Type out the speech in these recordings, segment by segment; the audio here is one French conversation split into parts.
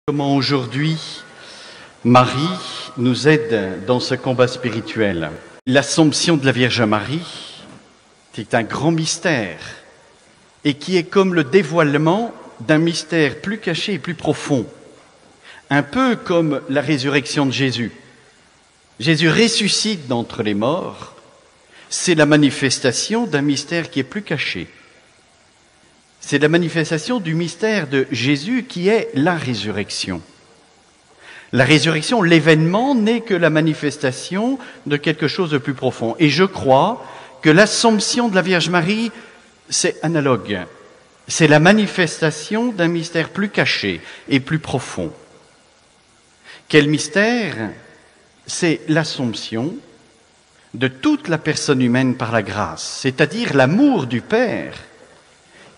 Comment aujourd'hui Marie nous aide dans ce combat spirituel. L'Assomption de la Vierge Marie, c'est un grand mystère et qui est comme le dévoilement d'un mystère plus caché et plus profond. Un peu comme la résurrection de Jésus. Jésus ressuscite d'entre les morts, c'est la manifestation d'un mystère qui est plus caché. C'est la manifestation du mystère de Jésus qui est la résurrection. La résurrection, l'événement, n'est que la manifestation de quelque chose de plus profond. Et je crois que l'Assomption de la Vierge Marie, c'est analogue. C'est la manifestation d'un mystère plus caché et plus profond. Quel mystère? C'est l'Assomption de toute la personne humaine par la grâce, c'est-à-dire l'amour du Père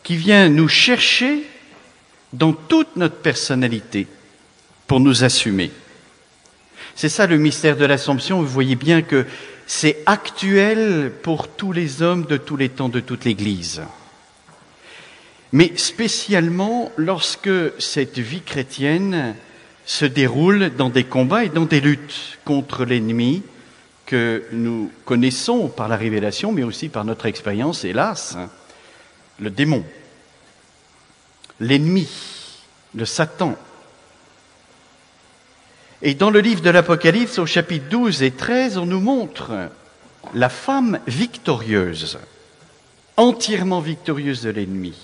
qui vient nous chercher dans toute notre personnalité pour nous assumer. C'est ça le mystère de l'Assomption. Vous voyez bien que c'est actuel pour tous les hommes de tous les temps, de toute l'Église. Mais spécialement lorsque cette vie chrétienne se déroule dans des combats et dans des luttes contre l'ennemi que nous connaissons par la révélation, mais aussi par notre expérience, hélas, le démon, l'ennemi, le Satan. Et dans le livre de l'Apocalypse, au chapitre 12 et 13, on nous montre la femme victorieuse, entièrement victorieuse de l'ennemi.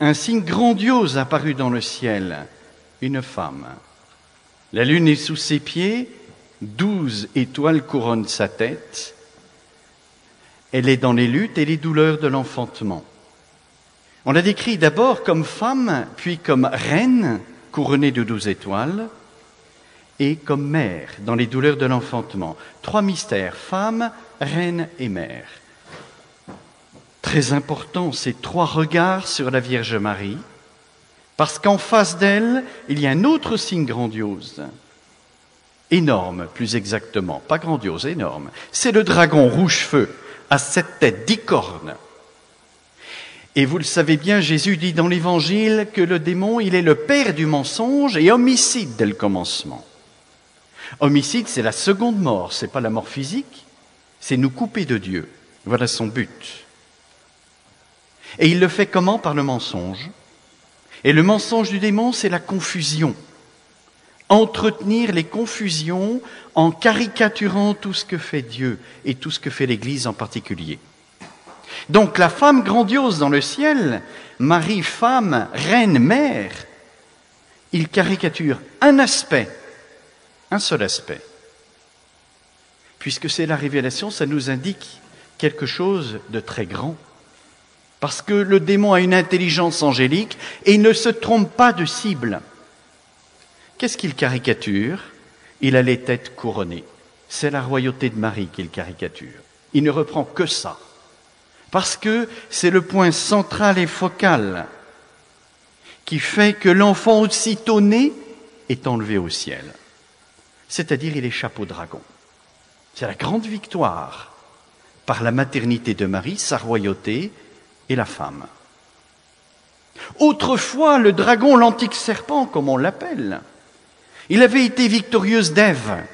Un signe grandiose apparu dans le ciel, une femme. La lune est sous ses pieds, 12 étoiles couronnent sa tête. Elle est dans les luttes et les douleurs de l'enfantement. On la décrit d'abord comme femme, puis comme reine, couronnée de 12 étoiles, et comme mère, dans les douleurs de l'enfantement. 3 mystères, femme, reine et mère. Très important, ces 3 regards sur la Vierge Marie, parce qu'en face d'elle, il y a un autre signe grandiose, énorme plus exactement, pas grandiose, énorme. C'est le dragon rouge-feu, à 7 têtes, 10 cornes. Et vous le savez bien, Jésus dit dans l'Évangile que le démon, il est le père du mensonge et homicide dès le commencement. Homicide, c'est la seconde mort, c'est pas la mort physique, c'est nous couper de Dieu. Voilà son but. Et il le fait comment? Par le mensonge. Et le mensonge du démon, c'est la confusion. Entretenir les confusions en caricaturant tout ce que fait Dieu et tout ce que fait l'Église en particulier. Donc la femme grandiose dans le ciel, Marie, femme, reine, mère, il caricature un aspect, un seul aspect. Puisque c'est la révélation, ça nous indique quelque chose de très grand. Parce que le démon a une intelligence angélique et il ne se trompe pas de cible. Qu'est-ce qu'il caricature? Il a les têtes couronnées. C'est la royauté de Marie qu'il caricature. Il ne reprend que ça. Parce que c'est le point central et focal qui fait que l'enfant aussitôt né est enlevé au ciel. C'est-à-dire il échappe au dragon. C'est la grande victoire par la maternité de Marie, sa royauté et la femme. Autrefois, le dragon, l'antique serpent, comme on l'appelle, il avait été victorieuse d'Ève,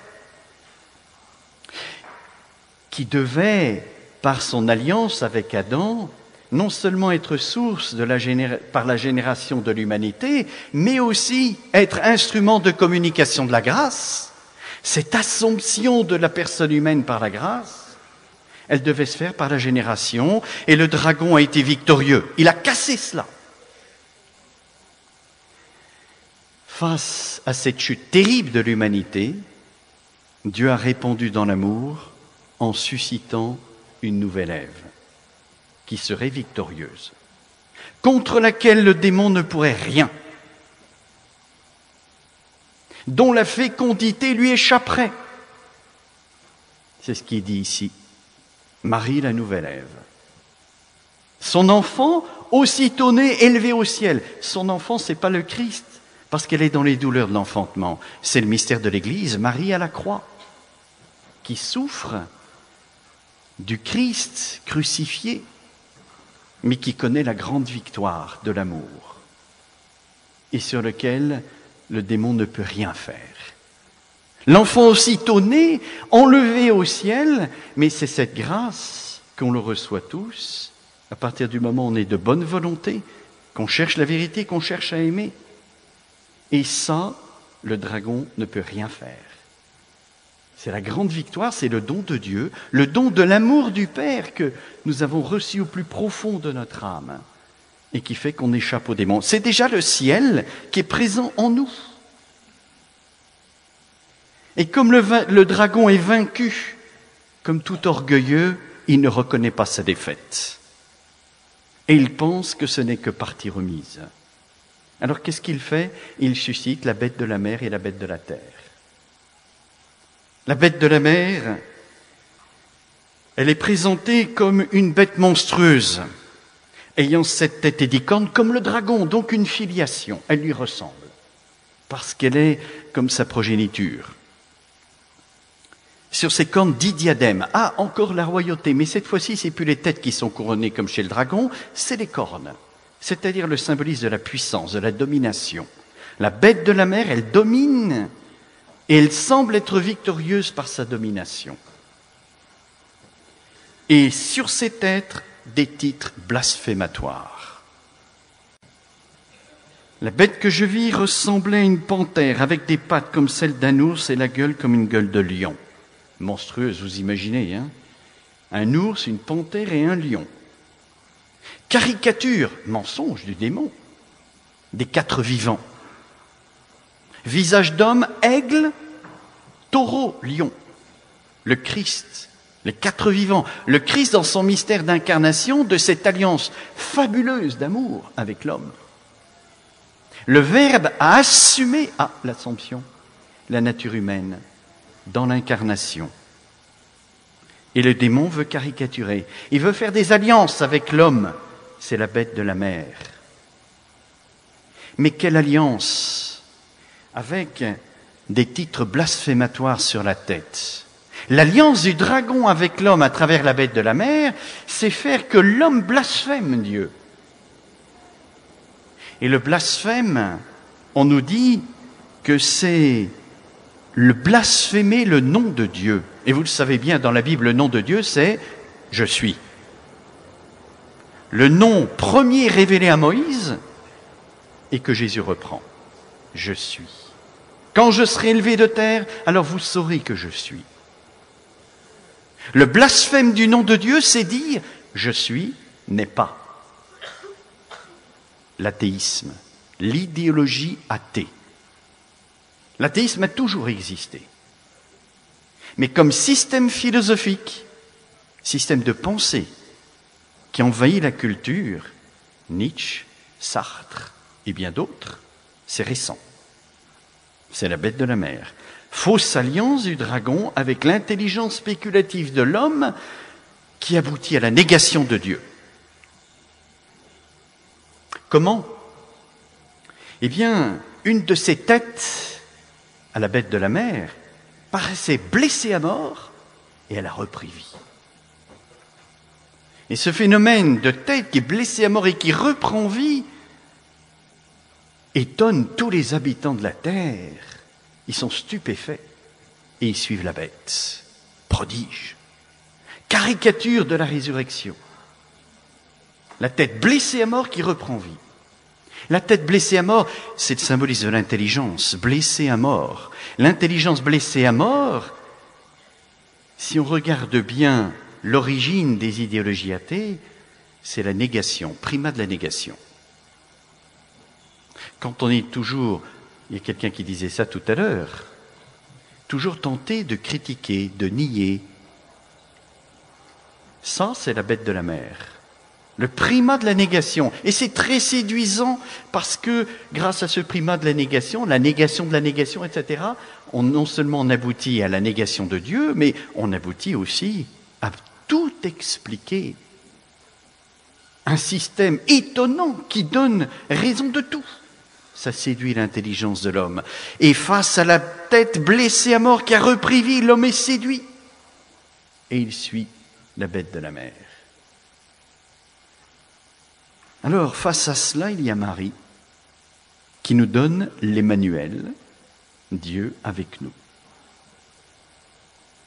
qui devait, par son alliance avec Adam, non seulement être source par la génération de l'humanité, mais aussi être instrument de communication de la grâce. Cette assomption de la personne humaine par la grâce, elle devait se faire par la génération, et le dragon a été victorieux. Il a cassé cela. Face à cette chute terrible de l'humanité, Dieu a répondu dans l'amour en suscitant une nouvelle Ève qui serait victorieuse, contre laquelle le démon ne pourrait rien, dont la fécondité lui échapperait. C'est ce qui est dit ici. Marie, la nouvelle Ève. Son enfant, aussitôt né, élevé au ciel. Son enfant, c'est pas le Christ, parce qu'elle est dans les douleurs de l'enfantement. C'est le mystère de l'Église, Marie à la croix, qui souffre du Christ crucifié, mais qui connaît la grande victoire de l'amour, et sur lequel le démon ne peut rien faire. L'enfant aussitôt né, enlevé au ciel, mais c'est cette grâce qu'on le reçoit tous, à partir du moment où on est de bonne volonté, qu'on cherche la vérité, qu'on cherche à aimer. Et ça, le dragon ne peut rien faire. C'est la grande victoire, c'est le don de Dieu, le don de l'amour du Père que nous avons reçu au plus profond de notre âme et qui fait qu'on échappe au démon. C'est déjà le ciel qui est présent en nous. Et comme le dragon est vaincu, comme tout orgueilleux, il ne reconnaît pas sa défaite. Et il pense que ce n'est que partie remise. Alors qu'est-ce qu'il fait? Il suscite la bête de la mer et la bête de la terre. La bête de la mer, elle est présentée comme une bête monstrueuse, ayant 7 têtes et 10 cornes, comme le dragon, donc une filiation. Elle lui ressemble, parce qu'elle est comme sa progéniture. Sur ses cornes, 10 diadèmes. Ah, encore la royauté, mais cette fois-ci, c'est plus les têtes qui sont couronnées comme chez le dragon, c'est les cornes, c'est-à-dire le symbolisme de la puissance, de la domination. La bête de la mer, elle domine, et elle semble être victorieuse par sa domination. Et sur ses têtes, des titres blasphématoires. La bête que je vis ressemblait à une panthère avec des pattes comme celles d'un ours et la gueule comme une gueule de lion. Monstrueuse, vous imaginez, hein? Un ours, une panthère et un lion. Caricature, mensonge du démon, des 4 vivants. Visage d'homme, aigle, taureau, lion. Le Christ, les 4 vivants. Le Christ dans son mystère d'incarnation de cette alliance fabuleuse d'amour avec l'homme. Le Verbe a assumé à l'Assomption la nature humaine dans l'incarnation. Et le démon veut caricaturer. Il veut faire des alliances avec l'homme. C'est la bête de la mer. Mais quelle alliance? Avec des titres blasphématoires sur la tête. L'alliance du dragon avec l'homme à travers la bête de la mer, c'est faire que l'homme blasphème Dieu. Et le blasphème, on nous dit que c'est le blasphémer le nom de Dieu. Et vous le savez bien, dans la Bible, le nom de Dieu, c'est « Je suis ». Le nom premier révélé à Moïse et que Jésus reprend. « Je suis ». Quand je serai élevé de terre, alors vous saurez que je suis. Le blasphème du nom de Dieu, c'est dire « Je suis » n'est pas. L'athéisme, l'idéologie athée. L'athéisme a toujours existé. Mais comme système philosophique, système de pensée qui envahit la culture, Nietzsche, Sartre et bien d'autres, c'est récent. C'est la bête de la mer. Fausse alliance du dragon avec l'intelligence spéculative de l'homme qui aboutit à la négation de Dieu. Comment? Eh bien, une de ses têtes, à la bête de la mer, paraissait blessée à mort et elle a repris vie. Et ce phénomène de tête qui est blessée à mort et qui reprend vie étonne tous les habitants de la terre. Ils sont stupéfaits et ils suivent la bête. Prodige. Caricature de la résurrection. La tête blessée à mort qui reprend vie. La tête blessée à mort, c'est le symbolisme de l'intelligence, blessée à mort. L'intelligence blessée à mort, si on regarde bien l'origine des idéologies athées, c'est la négation, primat de la négation. Quand on est toujours, il y a quelqu'un qui disait ça tout à l'heure, toujours tenté de critiquer, de nier, ça c'est la bête de la mer. Le primat de la négation. Et c'est très séduisant parce que grâce à ce primat de la négation, etc., non seulement on aboutit à la négation de Dieu, mais on aboutit aussi à tout expliquer. Un système étonnant qui donne raison de tout. Ça séduit l'intelligence de l'homme. Et face à la tête blessée à mort qui a repris vie, l'homme est séduit. Et il suit la bête de la mer. Alors, face à cela, il y a Marie. qui nous donne l'Emmanuel, Dieu avec nous.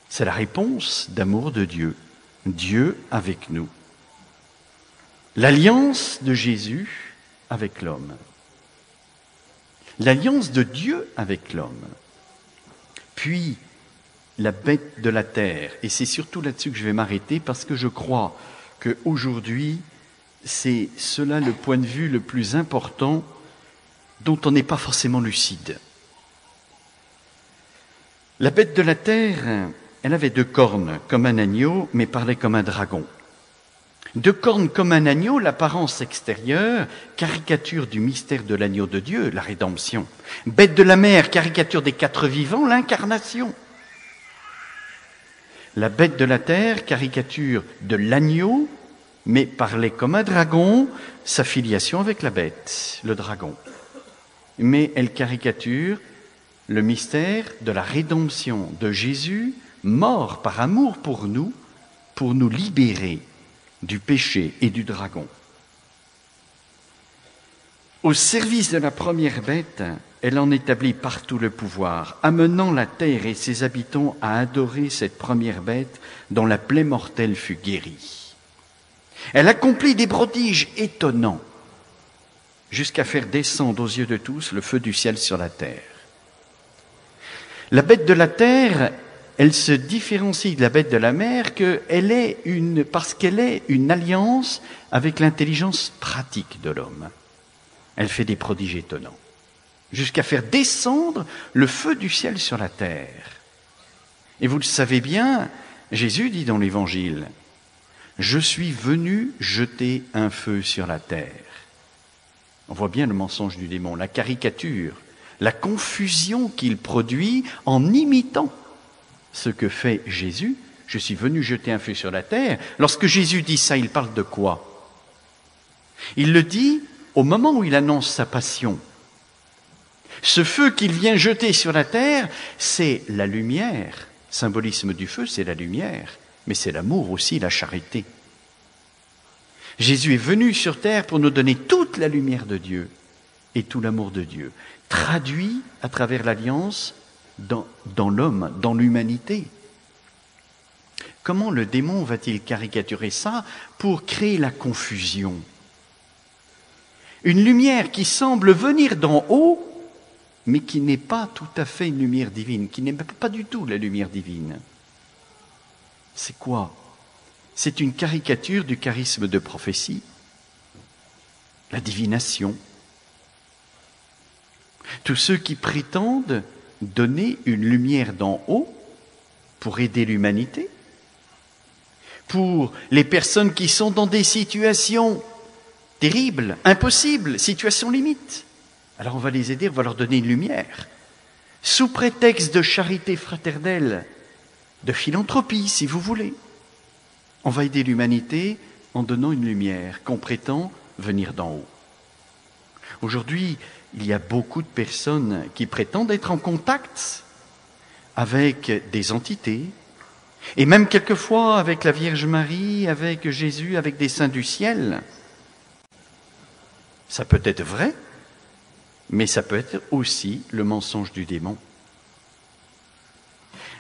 C'est la réponse d'amour de Dieu, Dieu avec nous. L'alliance de Jésus avec l'homme. L'alliance de Dieu avec l'homme. Puis, la bête de la terre. Et c'est surtout là-dessus que je vais m'arrêter parce que je crois qu'aujourd'hui, c'est cela le point de vue le plus important dont on n'est pas forcément lucide. La bête de la terre, elle avait 2 cornes comme un agneau, mais parlait comme un dragon. 2 cornes comme un agneau, l'apparence extérieure, caricature du mystère de l'agneau de Dieu, la rédemption. Bête de la mer, caricature des 4 vivants, l'incarnation. La bête de la terre, caricature de l'agneau, mais parlait comme un dragon, sa filiation avec la bête, le dragon. Mais elle caricature le mystère de la rédemption de Jésus, mort par amour pour nous libérer du péché et du dragon. Au service de la première bête, elle en établit partout le pouvoir, amenant la terre et ses habitants à adorer cette première bête dont la plaie mortelle fut guérie. Elle accomplit des prodiges étonnants, jusqu'à faire descendre aux yeux de tous le feu du ciel sur la terre. La bête de la terre, elle se différencie de la bête de la mer parce qu'elle est une alliance avec l'intelligence pratique de l'homme. Elle fait des prodiges étonnants, jusqu'à faire descendre le feu du ciel sur la terre. Et vous le savez bien, Jésus dit dans l'Évangile, « Je suis venu jeter un feu sur la terre ». On voit bien le mensonge du démon, la caricature, la confusion qu'il produit en imitant ce que fait Jésus. Je suis venu jeter un feu sur la terre. Lorsque Jésus dit ça, il parle de quoi? Il le dit au moment où il annonce sa passion. Ce feu qu'il vient jeter sur la terre, c'est la lumière. Symbolisme du feu, c'est la lumière, mais c'est l'amour aussi, la charité. Jésus est venu sur terre pour nous donner toute la lumière de Dieu et tout l'amour de Dieu, traduit à travers l'alliance dans l'homme, dans l'humanité. Comment le démon va-t-il caricaturer ça pour créer la confusion? Une lumière qui semble venir d'en haut, mais qui n'est pas tout à fait une lumière divine, qui n'est pas du tout la lumière divine. C'est quoi? C'est une caricature du charisme de prophétie, la divination. Tous ceux qui prétendent donner une lumière d'en haut pour aider l'humanité, pour les personnes qui sont dans des situations terribles, impossibles, situations limites. Alors on va les aider, on va leur donner une lumière, sous prétexte de charité fraternelle, de philanthropie si vous voulez. On va aider l'humanité en donnant une lumière qu'on prétend venir d'en haut. Aujourd'hui, il y a beaucoup de personnes qui prétendent être en contact avec des entités, et même quelquefois avec la Vierge Marie, avec Jésus, avec des saints du ciel. Ça peut être vrai, mais ça peut être aussi le mensonge du démon.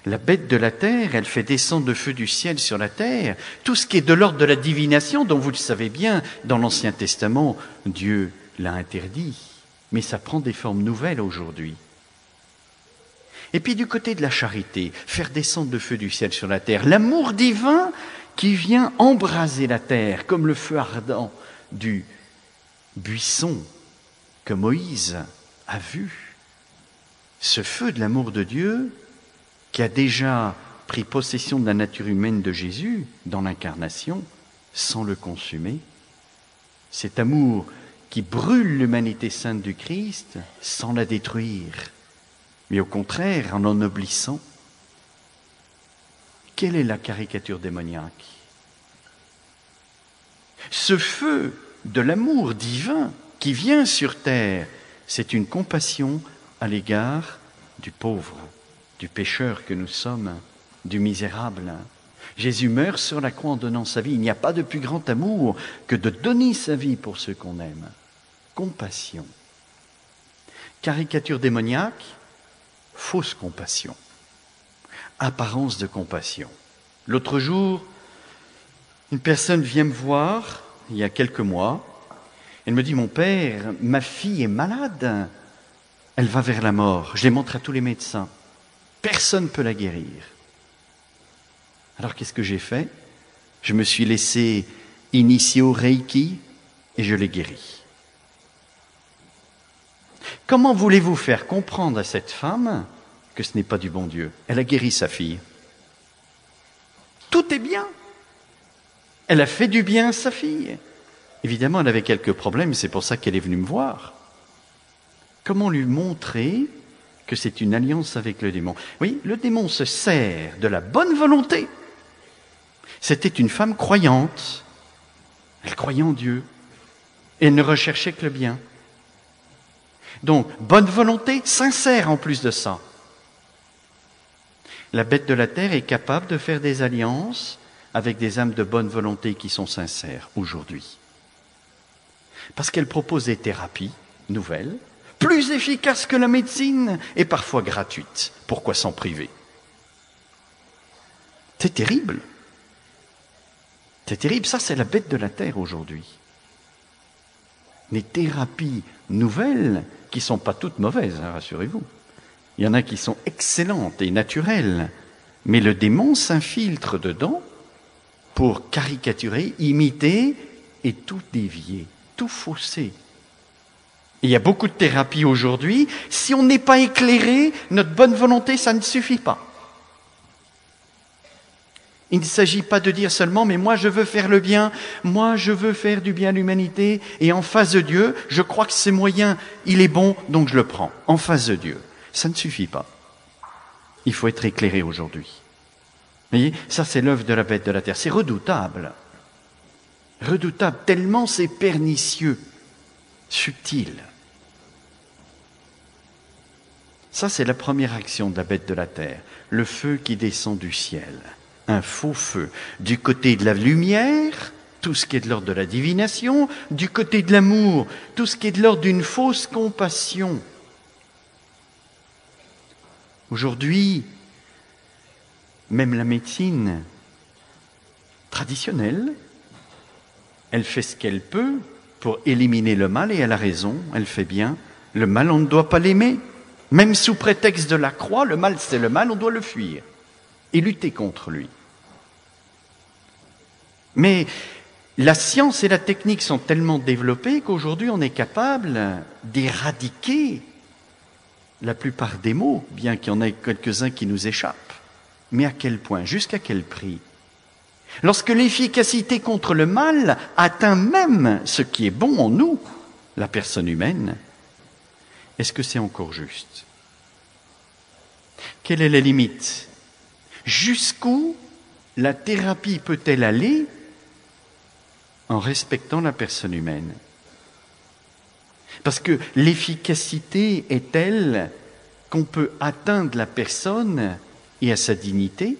La bête de la terre, elle fait descendre le feu du ciel sur la terre. Tout ce qui est de l'ordre de la divination, dont vous le savez bien, dans l'Ancien Testament, Dieu l'a interdit. Mais ça prend des formes nouvelles aujourd'hui. Et puis du côté de la charité, faire descendre le feu du ciel sur la terre. L'amour divin qui vient embraser la terre, comme le feu ardent du buisson que Moïse a vu. Ce feu de l'amour de Dieu qui a déjà pris possession de la nature humaine de Jésus dans l'incarnation, sans le consumer. Cet amour qui brûle l'humanité sainte du Christ sans la détruire, mais au contraire en ennoblissant. Quelle est la caricature démoniaque? Ce feu de l'amour divin qui vient sur terre, c'est une compassion à l'égard du pauvre, du pécheur que nous sommes, du misérable. Jésus meurt sur la croix en donnant sa vie. Il n'y a pas de plus grand amour que de donner sa vie pour ceux qu'on aime. Compassion. caricature démoniaque, fausse compassion, apparence de compassion. L'autre jour, une personne vient me voir, il y a quelques mois, elle me dit, mon père, ma fille est malade, elle va vers la mort, je les montre à tous les médecins, personne ne peut la guérir. Alors qu'est-ce que j'ai fait? Je me suis laissé initier au Reiki et je l'ai guérie. Comment voulez-vous faire comprendre à cette femme que ce n'est pas du bon Dieu? Elle a guéri sa fille. Tout est bien. Elle a fait du bien à sa fille. Évidemment, elle avait quelques problèmes, c'est pour ça qu'elle est venue me voir. Comment lui montrer que c'est une alliance avec le démon? Oui, le démon se sert de la bonne volonté. C'était une femme croyante. Elle croyait en Dieu. Et elle ne recherchait que le bien. Donc, bonne volonté, sincère en plus de ça. La bête de la terre est capable de faire des alliances avec des âmes de bonne volonté qui sont sincères aujourd'hui. Parce qu'elle propose des thérapies nouvelles, plus efficaces que la médecine et parfois gratuites. Pourquoi s'en priver? C'est terrible. C'est terrible, ça c'est la bête de la terre aujourd'hui. Les thérapies nouvelles, qui ne sont pas toutes mauvaises, hein, rassurez-vous. Il y en a qui sont excellentes et naturelles, mais le démon s'infiltre dedans pour caricaturer, imiter et tout dévier, tout fausser. Et il y a beaucoup de thérapies aujourd'hui, si on n'est pas éclairé, notre bonne volonté, ça ne suffit pas. Il ne s'agit pas de dire seulement, mais moi je veux faire le bien, moi je veux faire du bien à l'humanité, et en face de Dieu, je crois que ce moyen, il est bon, donc je le prends, en face de Dieu. Ça ne suffit pas. Il faut être éclairé aujourd'hui. Vous voyez, ça c'est l'œuvre de la bête de la terre. C'est redoutable. Redoutable, tellement c'est pernicieux, subtil. Ça c'est la première action de la bête de la terre. Le feu qui descend du ciel. Un faux feu. Du côté de la lumière, tout ce qui est de l'ordre de la divination. Du côté de l'amour, tout ce qui est de l'ordre d'une fausse compassion. Aujourd'hui, même la médecine traditionnelle, elle fait ce qu'elle peut pour éliminer le mal et elle a raison, elle fait bien. Le mal, on ne doit pas l'aimer. Même sous prétexte de la croix, le mal c'est le mal, on doit le fuir et lutter contre lui. Mais la science et la technique sont tellement développées qu'aujourd'hui on est capable d'éradiquer la plupart des maux, bien qu'il y en ait quelques-uns qui nous échappent. Mais à quel point? Jusqu'à quel prix? Lorsque l'efficacité contre le mal atteint même ce qui est bon en nous, la personne humaine, est-ce que c'est encore juste? Quelle est la limite? Jusqu'où la thérapie peut-elle aller en respectant la personne humaine? Parce que l'efficacité est telle qu'on peut atteindre la personne et à sa dignité,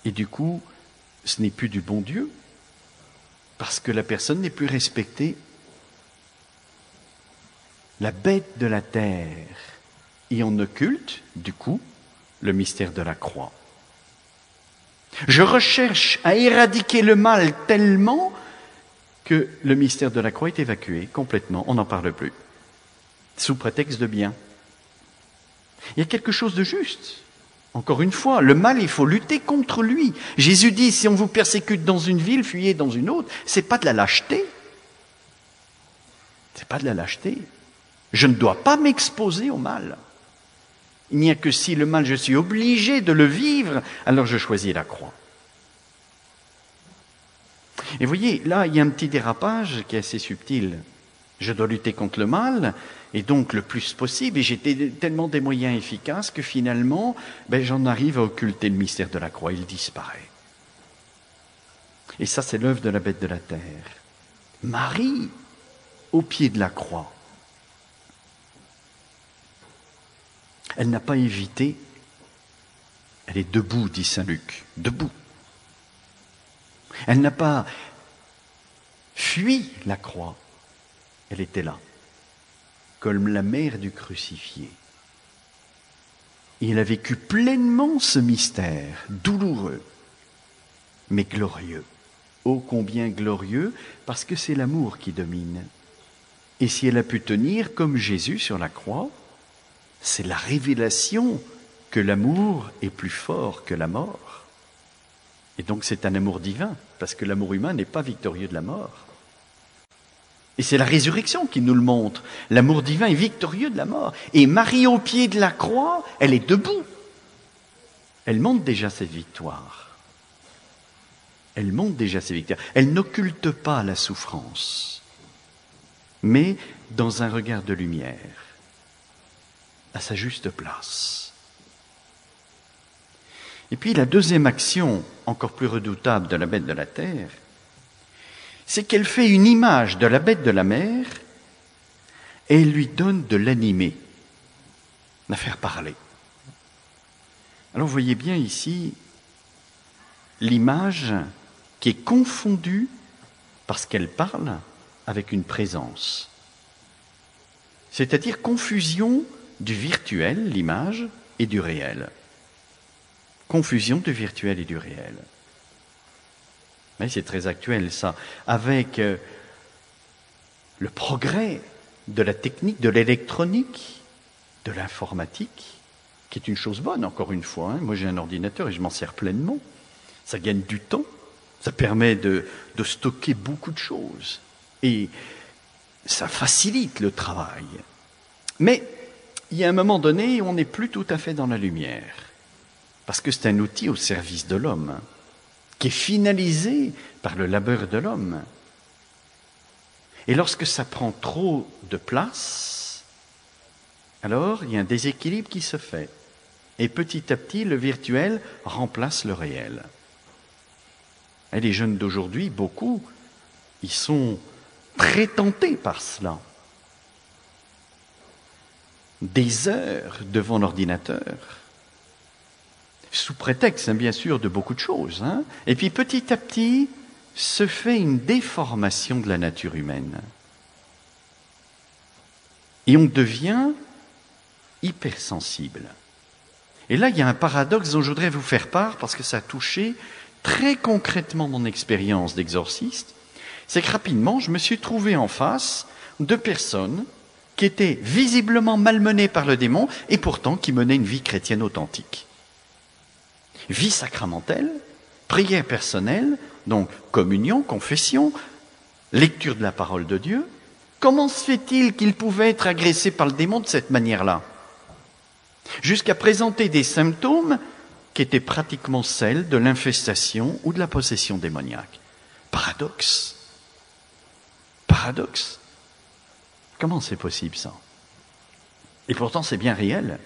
et du coup, ce n'est plus du bon Dieu, parce que la personne n'est plus respectée. La bête de la terre, et on occulte, du coup, le mystère de la croix. Je recherche à éradiquer le mal tellement que le mystère de la croix est évacué complètement, on n'en parle plus, sous prétexte de bien. Il y a quelque chose de juste. Encore une fois, le mal, il faut lutter contre lui. Jésus dit, si on vous persécute dans une ville, fuyez dans une autre. C'est pas de la lâcheté. C'est pas de la lâcheté. Je ne dois pas m'exposer au mal. Il n'y a que si le mal, je suis obligé de le vivre, alors je choisis la croix. Et vous voyez, là, il y a un petit dérapage qui est assez subtil. Je dois lutter contre le mal, et donc le plus possible, et j'ai tellement des moyens efficaces que finalement, j'en arrive à occulter le mystère de la croix, il disparaît. Et ça, c'est l'œuvre de la bête de la terre. Marie, au pied de la croix, elle n'a pas évité, elle est debout, dit saint Luc, debout. Elle n'a pas fui la croix, elle était là. comme la mère du crucifié. Il a vécu pleinement ce mystère, douloureux, mais glorieux. Ô combien glorieux, parce que c'est l'amour qui domine. Et si elle a pu tenir comme Jésus sur la croix, c'est la révélation que l'amour est plus fort que la mort. Et donc c'est un amour divin, parce que l'amour humain n'est pas victorieux de la mort. Et c'est la résurrection qui nous le montre. L'amour divin est victorieux de la mort. Et Marie, au pied de la croix, elle est debout. Elle montre déjà cette victoire. Elle montre déjà ses victoires. Elle n'occulte pas la souffrance, mais dans un regard de lumière, à sa juste place. Et puis la deuxième action, encore plus redoutable de la bête de la terre, c'est qu'elle fait une image de la bête de la mer et elle lui donne de l'animer, la faire parler. Alors vous voyez bien ici l'image qui est confondue parce qu'elle parle avec une présence. C'est-à-dire confusion du virtuel, l'image, et du réel. Confusion du virtuel et du réel. Mais c'est très actuel ça, avec le progrès de la technique, de l'électronique, de l'informatique, qui est une chose bonne, encore une fois. Moi j'ai un ordinateur et je m'en sers pleinement. Ça gagne du temps, ça permet de stocker beaucoup de choses. Et ça facilite le travail. Mais il y a un moment donné où on n'est plus tout à fait dans la lumière. Parce que c'est un outil au service de l'homme, qui est finalisé par le labeur de l'homme. Et lorsque ça prend trop de place, alors il y a un déséquilibre qui se fait. Et petit à petit, le virtuel remplace le réel. Et les jeunes d'aujourd'hui, beaucoup, ils sont très tentés par cela. Des heures devant l'ordinateur, sous prétexte, bien sûr, de beaucoup de choses. Et puis petit à petit, se fait une déformation de la nature humaine. Et on devient hypersensible. Et là, il y a un paradoxe dont je voudrais vous faire part, parce que ça a touché très concrètement mon expérience d'exorciste. C'est que rapidement, je me suis trouvé en face de personnes qui étaient visiblement malmenées par le démon et pourtant qui menaient une vie chrétienne authentique. Vie sacramentelle, prière personnelle, donc communion, confession, lecture de la parole de Dieu. Comment se fait-il qu'ils pouvaient être agressés par le démon de cette manière-là? Jusqu'à présenter des symptômes qui étaient pratiquement celles de l'infestation ou de la possession démoniaque. Paradoxe. Paradoxe. Comment c'est possible ça? Et pourtant c'est bien réel.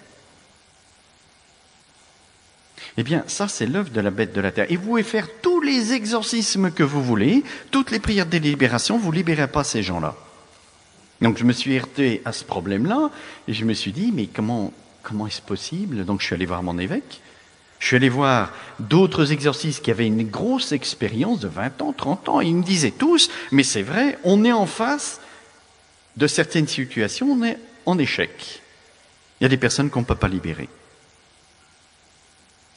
Eh bien, ça, c'est l'œuvre de la bête de la terre. Et vous pouvez faire tous les exorcismes que vous voulez, toutes les prières de libération, vous ne libérez pas ces gens-là. Donc, je me suis heurté à ce problème-là, et je me suis dit, mais comment est-ce possible? Donc, je suis allé voir mon évêque, je suis allé voir d'autres exorcistes qui avaient une grosse expérience de 20 ans, 30 ans, et ils me disaient tous, mais c'est vrai, on est en face de certaines situations, on est en échec. Il y a des personnes qu'on ne peut pas libérer.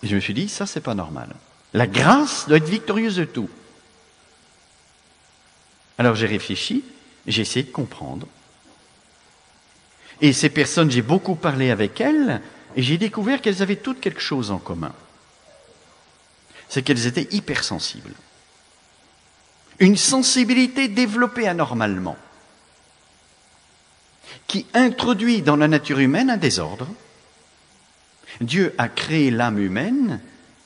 Et je me suis dit, ça, c'est pas normal. La grâce doit être victorieuse de tout. Alors j'ai réfléchi, j'ai essayé de comprendre. Et ces personnes, j'ai beaucoup parlé avec elles, et j'ai découvert qu'elles avaient toutes quelque chose en commun. C'est qu'elles étaient hypersensibles. Une sensibilité développée anormalement, qui introduit dans la nature humaine un désordre. Dieu a créé l'âme humaine,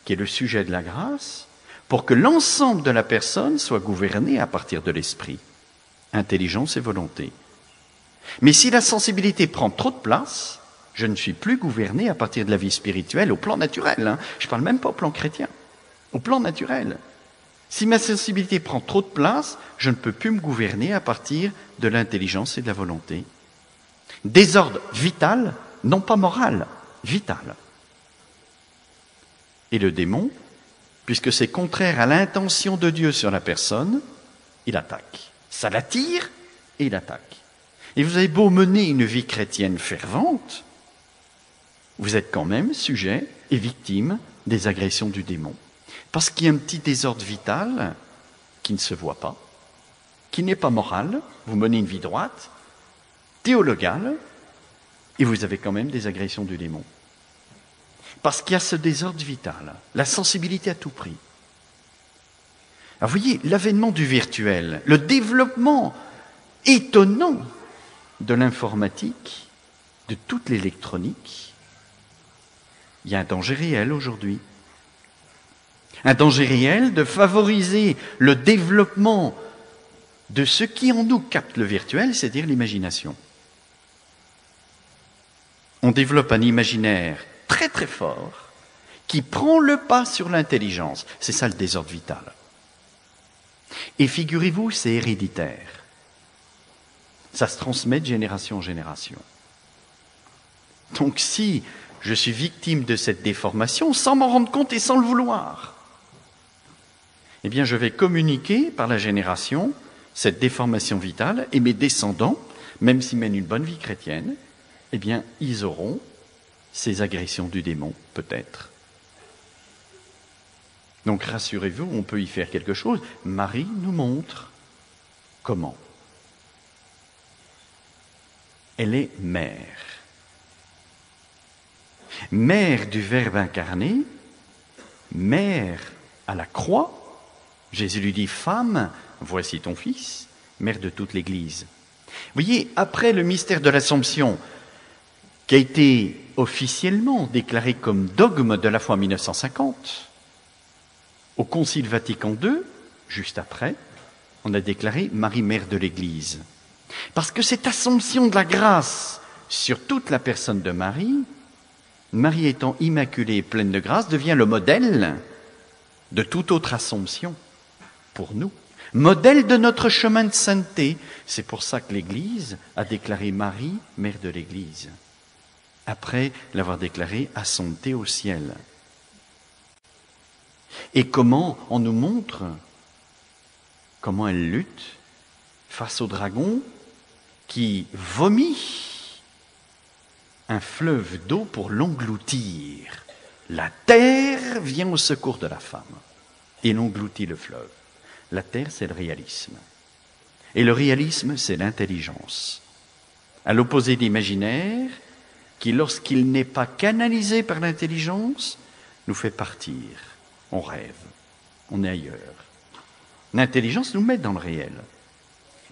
qui est le sujet de la grâce, pour que l'ensemble de la personne soit gouverné à partir de l'esprit, intelligence et volonté. Mais si la sensibilité prend trop de place, je ne suis plus gouverné à partir de la vie spirituelle au plan naturel. Je ne parle même pas au plan chrétien, au plan naturel. Si ma sensibilité prend trop de place, je ne peux plus me gouverner à partir de l'intelligence et de la volonté. Désordre vital, non pas moral, vital. Et le démon, puisque c'est contraire à l'intention de Dieu sur la personne, il attaque. Ça l'attire et il attaque. Et vous avez beau mener une vie chrétienne fervente, vous êtes quand même sujet et victime des agressions du démon. Parce qu'il y a un petit désordre vital qui ne se voit pas, qui n'est pas moral, vous menez une vie droite, théologale, et vous avez quand même des agressions du démon. Parce qu'il y a ce désordre vital, la sensibilité à tout prix. Alors vous voyez, l'avènement du virtuel, le développement étonnant de l'informatique, de toute l'électronique, il y a un danger réel aujourd'hui. Un danger réel de favoriser le développement de ce qui en nous capte le virtuel, c'est-à-dire l'imagination. On développe un imaginaire très très fort qui prend le pas sur l'intelligence. C'est ça le désordre vital. Et figurez-vous, c'est héréditaire. Ça se transmet de génération en génération. Donc si je suis victime de cette déformation, sans m'en rendre compte et sans le vouloir, eh bien je vais communiquer par la génération cette déformation vitale, et mes descendants, même s'ils mènent une bonne vie chrétienne, eh bien ils auront ces agressions du démon, peut-être. Donc rassurez-vous, on peut y faire quelque chose. Marie nous montre comment. Elle est mère. Mère du Verbe incarné, mère à la croix. Jésus lui dit, femme, voici ton fils, mère de toute l'Église. Vous voyez, après le mystère de l'Assomption, qui a été officiellement déclaré comme dogme de la foi en 1950, au Concile Vatican II, juste après, on a déclaré Marie, mère de l'Église. Parce que cette Assomption de la grâce sur toute la personne de Marie, Marie étant immaculée et pleine de grâce, devient le modèle de toute autre Assomption pour nous. Modèle de notre chemin de sainteté. C'est pour ça que l'Église a déclaré Marie, mère de l'Église, après l'avoir déclarée assomptée au ciel. Et comment on nous montre comment elle lutte face au dragon qui vomit un fleuve d'eau pour l'engloutir. La terre vient au secours de la femme et l'engloutit le fleuve. La terre, c'est le réalisme. Et le réalisme, c'est l'intelligence. À l'opposé de l'imaginaire, qui, lorsqu'il n'est pas canalisé par l'intelligence, nous fait partir. On rêve, on est ailleurs. L'intelligence nous met dans le réel.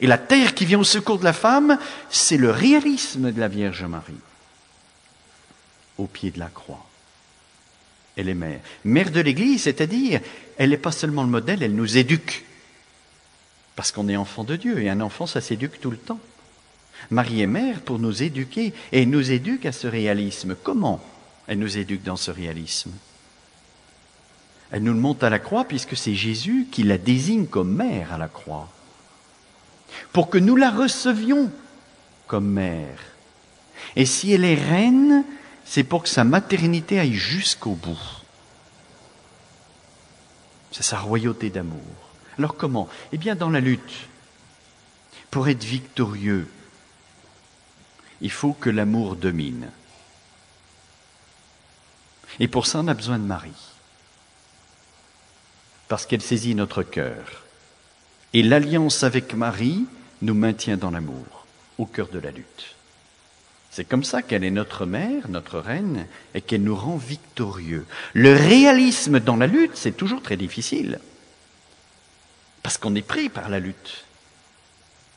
Et la terre qui vient au secours de la femme, c'est le réalisme de la Vierge Marie, au pied de la croix. Elle est mère. Mère de l'Église, c'est-à-dire, elle n'est pas seulement le modèle, elle nous éduque. Parce qu'on est enfant de Dieu, et un enfant, ça s'éduque tout le temps. Marie est mère pour nous éduquer, et elle nous éduque à ce réalisme. Comment elle nous éduque dans ce réalisme? Elle nous le montre à la croix, puisque c'est Jésus qui la désigne comme mère à la croix. Pour que nous la recevions comme mère. Et si elle est reine, c'est pour que sa maternité aille jusqu'au bout. C'est sa royauté d'amour. Alors comment? Eh bien dans la lutte. Pour être victorieux, il faut que l'amour domine. Et pour ça, on a besoin de Marie. Parce qu'elle saisit notre cœur. Et l'alliance avec Marie nous maintient dans l'amour, au cœur de la lutte. C'est comme ça qu'elle est notre mère, notre reine, et qu'elle nous rend victorieux. Le réalisme dans la lutte, c'est toujours très difficile. Parce qu'on est pris par la lutte.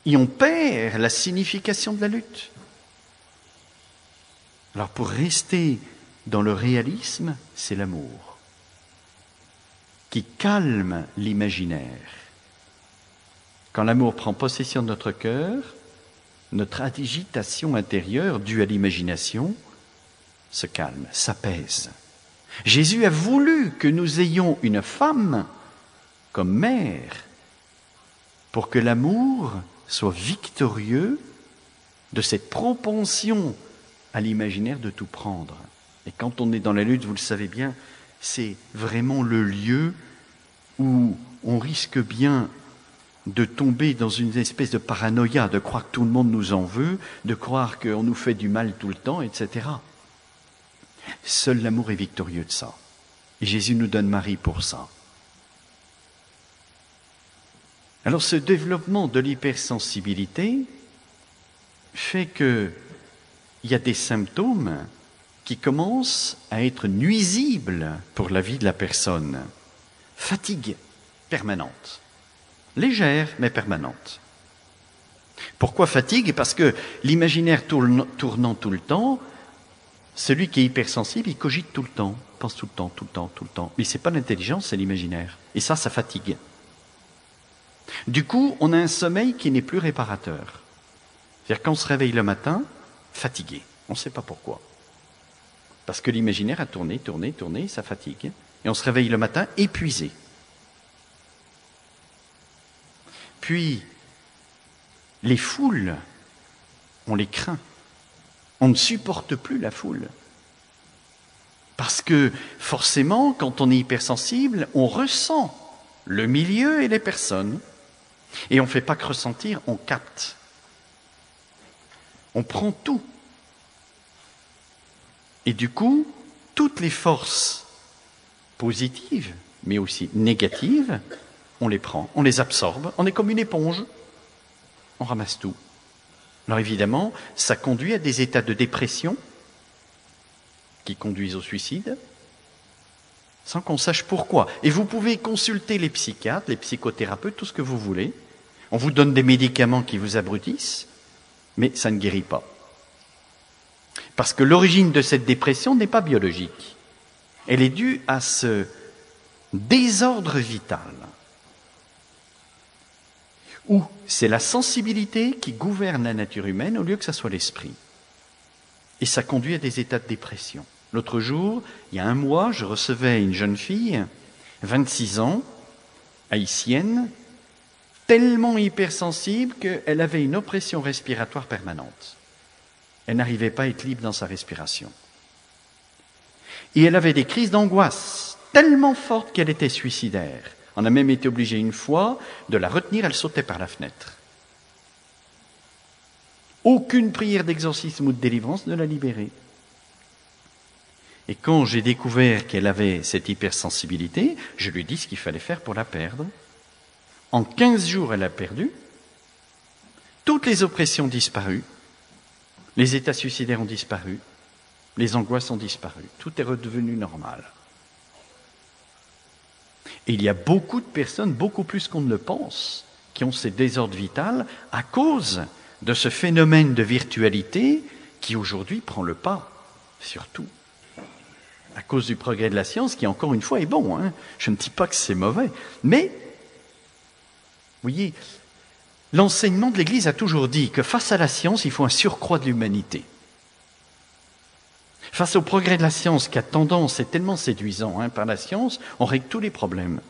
Et on perd la signification de la lutte. Alors pour rester dans le réalisme, c'est l'amour qui calme l'imaginaire. Quand l'amour prend possession de notre cœur, notre agitation intérieure due à l'imagination se calme, s'apaise. Jésus a voulu que nous ayons une femme comme mère pour que l'amour soit victorieux de cette propension à l'imaginaire de tout prendre. Et quand on est dans la lutte, vous le savez bien, c'est vraiment le lieu où on risque bien de tomber dans une espèce de paranoïa, de croire que tout le monde nous en veut, de croire qu'on nous fait du mal tout le temps, etc. Seul l'amour est victorieux de ça. Et Jésus nous donne Marie pour ça. Alors ce développement de l'hypersensibilité fait qu'il y a des symptômes qui commencent à être nuisibles pour la vie de la personne. Fatigue permanente. Légère, mais permanente. Pourquoi fatigue? Parce que l'imaginaire tournant tout le temps, celui qui est hypersensible, il cogite tout le temps, pense tout le temps, tout le temps, tout le temps. Mais c'est pas l'intelligence, c'est l'imaginaire. Et ça fatigue. Du coup, on a un sommeil qui n'est plus réparateur. C'est-à-dire quand on se réveille le matin, fatigué. On ne sait pas pourquoi. Parce que l'imaginaire a tourné, ça fatigue. Et on se réveille le matin épuisé. Puis, les foules, on les craint. On ne supporte plus la foule. Parce que, forcément, quand on est hypersensible, on ressent le milieu et les personnes. Et on ne fait pas que ressentir, on capte. On prend tout. Et du coup, toutes les forces positives, mais aussi négatives, on les prend, on les absorbe, on est comme une éponge, on ramasse tout. Alors évidemment, ça conduit à des états de dépression qui conduisent au suicide, sans qu'on sache pourquoi. Et vous pouvez consulter les psychiatres, les psychothérapeutes, tout ce que vous voulez. On vous donne des médicaments qui vous abrutissent, mais ça ne guérit pas. Parce que l'origine de cette dépression n'est pas biologique. Elle est due à ce désordre vital, où c'est la sensibilité qui gouverne la nature humaine au lieu que ça soit l'esprit. Et ça conduit à des états de dépression. L'autre jour, il y a un mois, je recevais une jeune fille, 26 ans, haïtienne, tellement hypersensible qu'elle avait une oppression respiratoire permanente. Elle n'arrivait pas à être libre dans sa respiration. Et elle avait des crises d'angoisse tellement fortes qu'elle était suicidaire. On a même été obligé une fois de la retenir, elle sautait par la fenêtre. Aucune prière d'exorcisme ou de délivrance ne l'a libérée. Et quand j'ai découvert qu'elle avait cette hypersensibilité, je lui ai dit ce qu'il fallait faire pour la perdre. En 15 jours, elle a perdu. Toutes les oppressions ont disparu. Les états suicidaires ont disparu. Les angoisses ont disparu. Tout est redevenu normal. Et il y a beaucoup de personnes, beaucoup plus qu'on ne le pense, qui ont ces désordres vitaux à cause de ce phénomène de virtualité qui aujourd'hui prend le pas sur tout. À cause du progrès de la science qui, encore une fois, est bon. Hein. Je ne dis pas que c'est mauvais. Mais, vous voyez, l'enseignement de l'Église a toujours dit que face à la science, il faut un surcroît de l'humanité. Face au progrès de la science qui a tendance, c'est tellement séduisant, par la science, on règle tous les problèmes.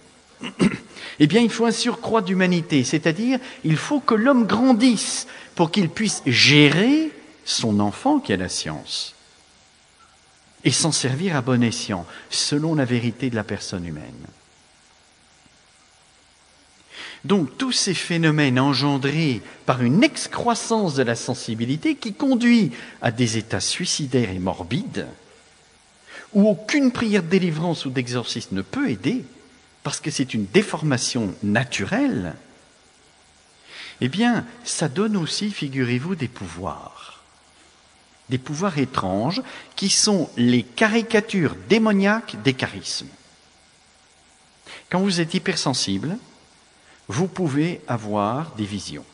Eh bien, il faut un surcroît d'humanité, c'est-à-dire il faut que l'homme grandisse pour qu'il puisse gérer son enfant qui est la science et s'en servir à bon escient, selon la vérité de la personne humaine. Donc, tous ces phénomènes engendrés par une excroissance de la sensibilité qui conduit à des états suicidaires et morbides, où aucune prière de délivrance ou d'exorcisme ne peut aider, parce que c'est une déformation naturelle, eh bien, ça donne aussi, figurez-vous, des pouvoirs étranges, qui sont les caricatures démoniaques des charismes. Quand vous êtes hypersensible, vous pouvez avoir des visions.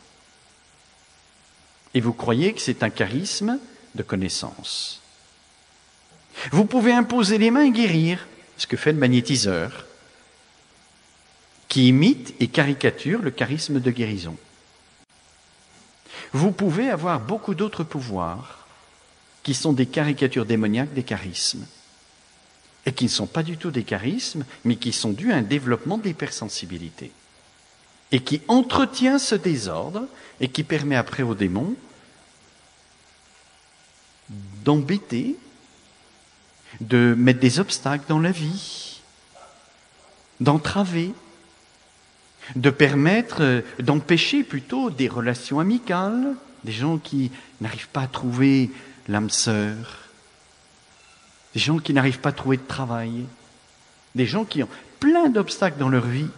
Et vous croyez que c'est un charisme de connaissance. Vous pouvez imposer les mains et guérir, ce que fait le magnétiseur, qui imite et caricature le charisme de guérison. Vous pouvez avoir beaucoup d'autres pouvoirs qui sont des caricatures démoniaques des charismes, et qui ne sont pas du tout des charismes, mais qui sont dus à un développement de l'hypersensibilité, et qui entretient ce désordre, et qui permet après aux démons d'embêter, de mettre des obstacles dans la vie, d'entraver. de permettre, d'empêcher plutôt des relations amicales, des gens qui n'arrivent pas à trouver l'âme sœur, des gens qui n'arrivent pas à trouver de travail, des gens qui ont plein d'obstacles dans leur vie,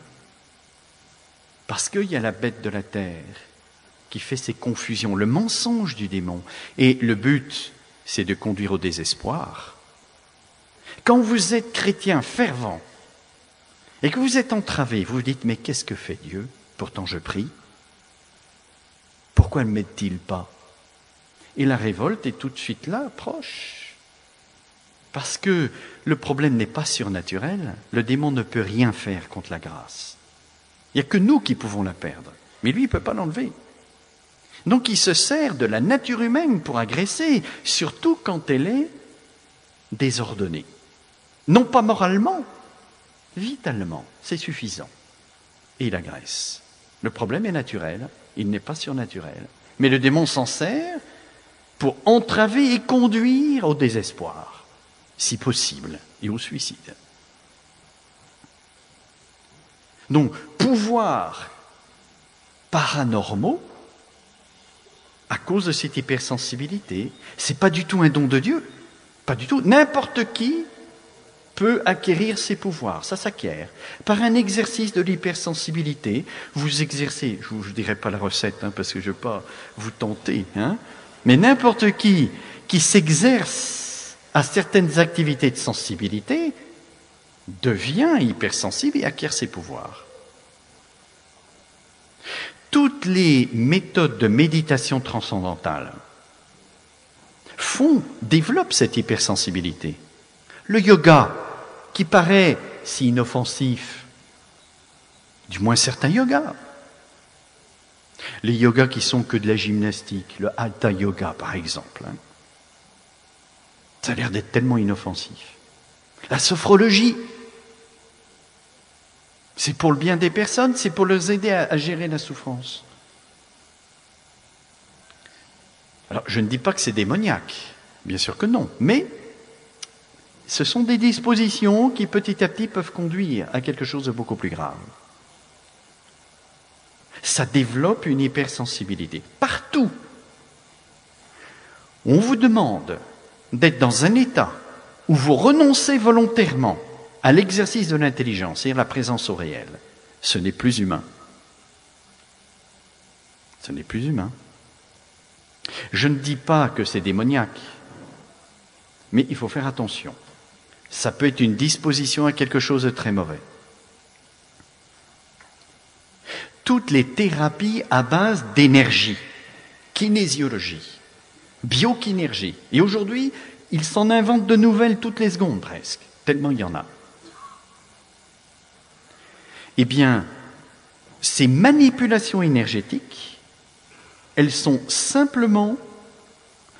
parce qu'il y a la bête de la terre qui fait ces confusions, le mensonge du démon. Et le but, c'est de conduire au désespoir. Quand vous êtes chrétien fervent et que vous êtes entravé, vous vous dites, mais qu'est-ce que fait Dieu? Pourtant je prie. Pourquoi ne m'aide-t-il pas? Et la révolte est tout de suite là, proche. Parce que le problème n'est pas surnaturel, le démon ne peut rien faire contre la grâce. Il n'y a que nous qui pouvons la perdre, mais lui, il ne peut pas l'enlever. Donc il se sert de la nature humaine pour agresser, surtout quand elle est désordonnée. Non pas moralement, vitalement, c'est suffisant. Et il agresse. Le problème est naturel, il n'est pas surnaturel. Mais le démon s'en sert pour entraver et conduire au désespoir, si possible, et au suicide. Donc, pouvoirs paranormaux, à cause de cette hypersensibilité, c'est pas du tout un don de Dieu, pas du tout. N'importe qui peut acquérir ces pouvoirs, ça s'acquiert. Par un exercice de l'hypersensibilité, vous exercez, je ne vous dirai pas la recette, parce que je ne veux pas vous tenter, mais n'importe qui s'exerce à certaines activités de sensibilité devient hypersensible et acquiert ses pouvoirs. Toutes les méthodes de méditation transcendantale développent cette hypersensibilité. Le yoga, qui paraît si inoffensif, du moins certains yogas. Les yogas qui sont que de la gymnastique, le hatha yoga par exemple, ça a l'air d'être tellement inoffensif. La sophrologie, c'est pour le bien des personnes, c'est pour les aider à gérer la souffrance. Alors, je ne dis pas que c'est démoniaque, bien sûr que non, mais ce sont des dispositions qui petit à petit peuvent conduire à quelque chose de beaucoup plus grave. Ça développe une hypersensibilité. Partout, on vous demande d'être dans un état où vous renoncez volontairement à l'exercice de l'intelligence, c'est-à-dire la présence au réel. Ce n'est plus humain. Ce n'est plus humain. Je ne dis pas que c'est démoniaque, mais il faut faire attention. Ça peut être une disposition à quelque chose de très mauvais. Toutes les thérapies à base d'énergie, kinésiologie, biokinergie, et aujourd'hui, ils s'en inventent de nouvelles toutes les secondes presque, tellement il y en a. Eh bien, ces manipulations énergétiques, elles sont simplement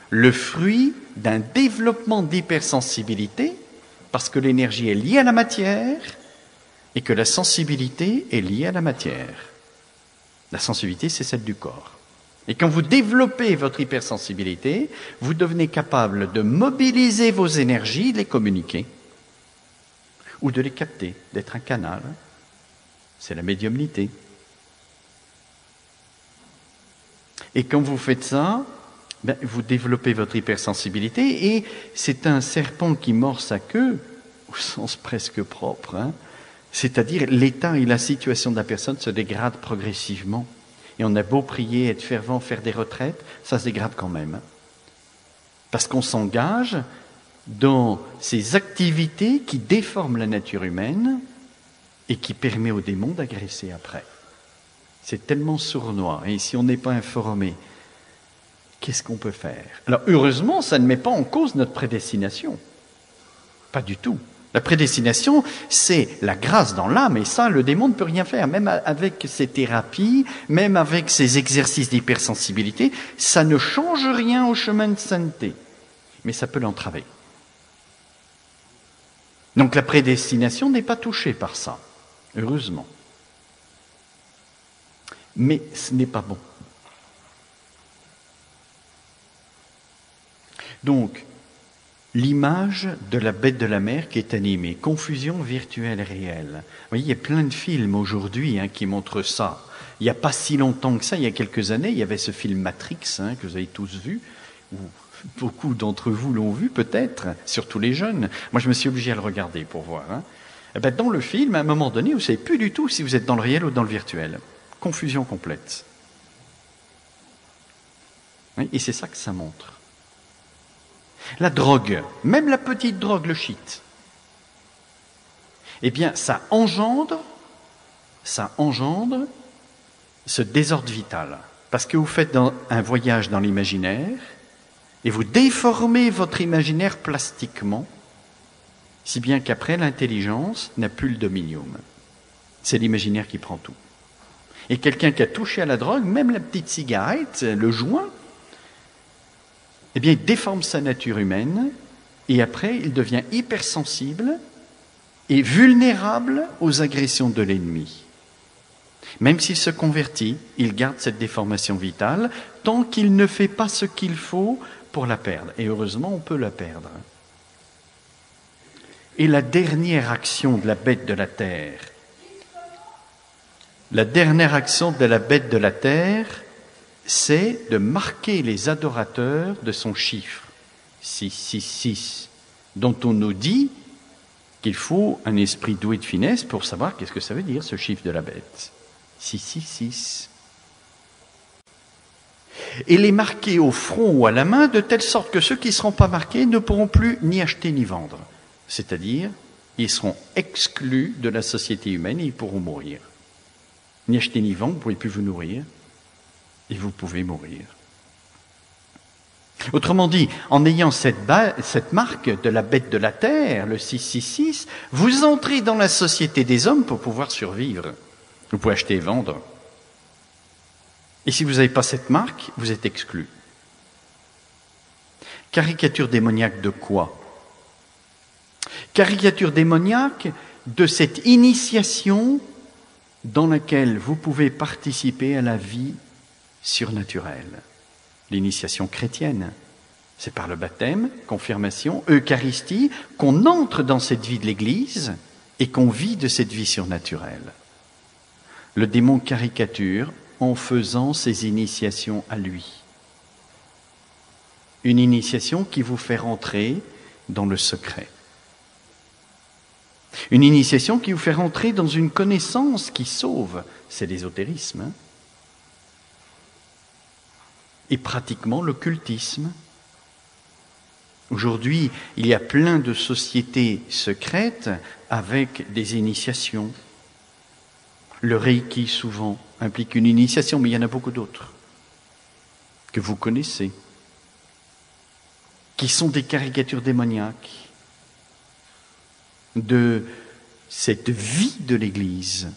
le fruit d'un développement d'hypersensibilité, parce que l'énergie est liée à la matière et que la sensibilité est liée à la matière. La sensibilité, c'est celle du corps. Et quand vous développez votre hypersensibilité, vous devenez capable de mobiliser vos énergies, de les communiquer, ou de les capter, d'être un canal. C'est la médiumnité. Et quand vous faites ça, vous développez votre hypersensibilité et c'est un serpent qui mord sa queue, au sens presque propre, c'est-à-dire l'état et la situation de la personne se dégradent progressivement. Et on a beau prier, être fervent, faire des retraites, ça se dégrade quand même. Parce qu'on s'engage dans ces activités qui déforment la nature humaine et qui permet aux démons d'agresser après. C'est tellement sournois. Et si on n'est pas informé, qu'est-ce qu'on peut faire? Alors, heureusement, ça ne met pas en cause notre prédestination. Pas du tout. La prédestination, c'est la grâce dans l'âme, et ça, le démon ne peut rien faire. Même avec ses thérapies, même avec ses exercices d'hypersensibilité, ça ne change rien au chemin de sainteté. Mais ça peut l'entraver. Donc la prédestination n'est pas touchée par ça, heureusement. Mais ce n'est pas bon. Donc, l'image de la bête de la mer qui est animée, confusion virtuelle réelle. Vous voyez, il y a plein de films aujourd'hui qui montrent ça. Il n'y a pas si longtemps que ça, il y a quelques années, il y avait ce film Matrix que vous avez tous vu, ou beaucoup d'entre vous l'ont vu peut-être, surtout les jeunes. Moi, je me suis obligé à le regarder pour voir. Et ben, dans le film, à un moment donné, vous ne savez plus du tout si vous êtes dans le réel ou dans le virtuel. Confusion complète. Oui, et c'est ça que ça montre. La drogue, même la petite drogue, le shit, eh bien, ça engendre ce désordre vital. Parce que vous faites un voyage dans l'imaginaire et vous déformez votre imaginaire plastiquement, si bien qu'après, l'intelligence n'a plus le dominium. C'est l'imaginaire qui prend tout. Et quelqu'un qui a touché à la drogue, même la petite cigarette, le joint, eh bien, il déforme sa nature humaine et après, il devient hypersensible et vulnérable aux agressions de l'ennemi. Même s'il se convertit, il garde cette déformation vitale tant qu'il ne fait pas ce qu'il faut pour la perdre. Et heureusement, on peut la perdre. Et la dernière action de la bête de la terre, c'est de marquer les adorateurs de son chiffre, 666, dont on nous dit qu'il faut un esprit doué de finesse pour savoir qu'est-ce que ça veut dire, ce chiffre de la bête. 666. Et les marquer au front ou à la main, de telle sorte que ceux qui ne seront pas marqués ne pourront plus ni acheter ni vendre. C'est-à-dire, ils seront exclus de la société humaine et ils pourront mourir. Ni acheter ni vendre, vous ne pouvez plus vous nourrir. Et vous pouvez mourir. Autrement dit, en ayant cette marque de la bête de la terre, le 666, vous entrez dans la société des hommes pour pouvoir survivre. Vous pouvez acheter et vendre. Et si vous n'avez pas cette marque, vous êtes exclu. Caricature démoniaque de quoi? Caricature démoniaque de cette initiation dans laquelle vous pouvez participer à la vie surnaturelle. L'initiation chrétienne, c'est par le baptême, confirmation, Eucharistie, qu'on entre dans cette vie de l'Église et qu'on vit de cette vie surnaturelle. Le démon caricature en faisant ses initiations à lui. Une initiation qui vous fait rentrer dans le secret. Une initiation qui vous fait rentrer dans une connaissance qui sauve. C'est l'ésotérisme. Et pratiquement l'occultisme. Aujourd'hui, il y a plein de sociétés secrètes avec des initiations. Le Reiki, souvent, implique une initiation, mais il y en a beaucoup d'autres que vous connaissez, qui sont des caricatures démoniaques de cette vie de l'Église.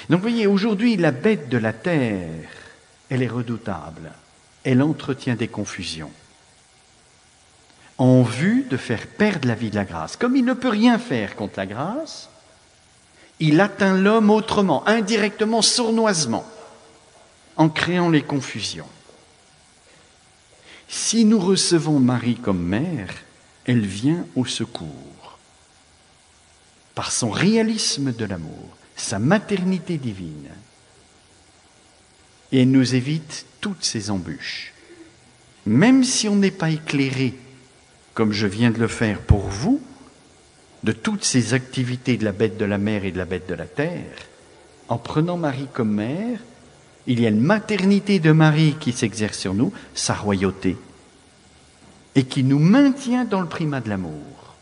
Donc, vous voyez, aujourd'hui, la bête de la terre, elle est redoutable. Elle entretient des confusions en vue de faire perdre la vie de la grâce. Comme il ne peut rien faire contre la grâce, il atteint l'homme autrement, indirectement, sournoisement, en créant les confusions. Si nous recevons Marie comme mère, elle vient au secours. Par son réalisme de l'amour, sa maternité divine. Et elle nous évite toutes ces embûches. Même si on n'est pas éclairé, comme je viens de le faire pour vous, de toutes ces activités de la bête de la mer et de la bête de la terre, en prenant Marie comme mère, il y a une maternité de Marie qui s'exerce sur nous, sa royauté, et qui nous maintient dans le primat de l'amour.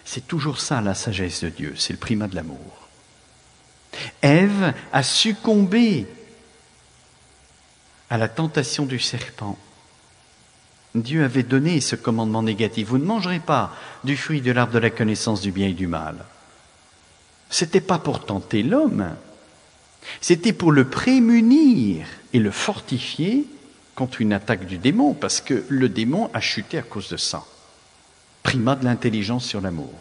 C'est toujours ça la sagesse de Dieu, c'est le primat de l'amour. Ève a succombé à la tentation du serpent. Dieu avait donné ce commandement négatif. Vous ne mangerez pas du fruit de l'arbre de la connaissance du bien et du mal. C'était pas pour tenter l'homme. C'était pour le prémunir et le fortifier contre une attaque du démon, parce que le démon a chuté à cause de ça. Primat de l'intelligence sur l'amour.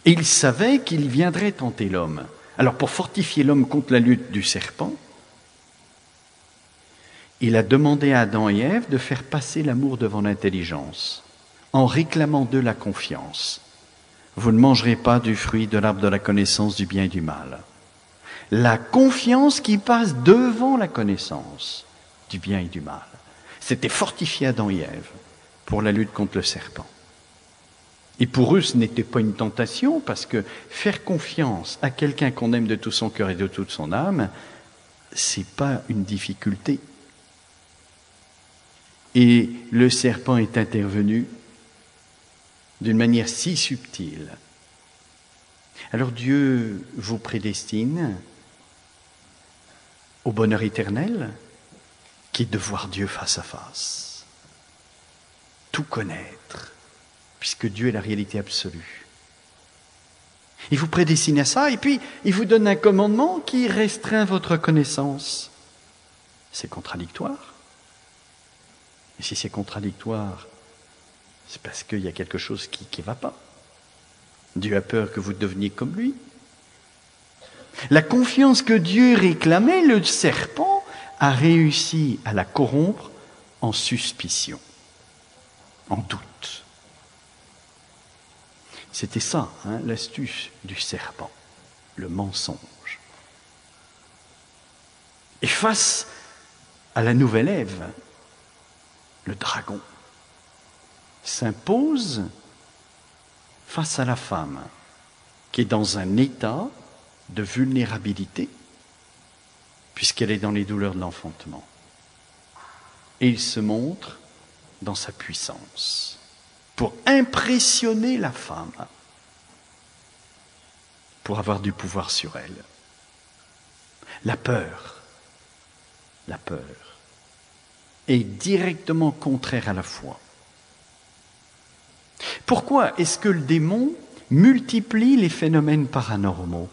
Et il savait qu'il viendrait tenter l'homme. Alors pour fortifier l'homme contre la lutte du serpent, il a demandé à Adam et Ève de faire passer l'amour devant l'intelligence, en réclamant d'eux la confiance. Vous ne mangerez pas du fruit de l'arbre de la connaissance du bien et du mal. La confiance qui passe devant la connaissance du bien et du mal. C'était fortifié Adam et Ève pour la lutte contre le serpent. Et pour eux, ce n'était pas une tentation, parce que faire confiance à quelqu'un qu'on aime de tout son cœur et de toute son âme, c'est pas une difficulté. Et le serpent est intervenu d'une manière si subtile. Alors Dieu vous prédestine au bonheur éternel, qui est de voir Dieu face à face, tout connaître, puisque Dieu est la réalité absolue. Il vous prédestine à ça, et puis il vous donne un commandement qui restreint votre connaissance. C'est contradictoire. Et si c'est contradictoire, c'est parce qu'il y a quelque chose qui ne va pas. Dieu a peur que vous deveniez comme lui. La confiance que Dieu réclamait, le serpent a réussi à la corrompre en suspicion, en doute. C'était ça, l'astuce du serpent, le mensonge. Et face à la nouvelle Ève, le dragon s'impose face à la femme, qui est dans un état de vulnérabilité, puisqu'elle est dans les douleurs de l'enfantement. Et il se montre dans sa puissance, pour impressionner la femme, pour avoir du pouvoir sur elle. La peur est directement contraire à la foi. Pourquoi est-ce que le démon multiplie les phénomènes paranormaux?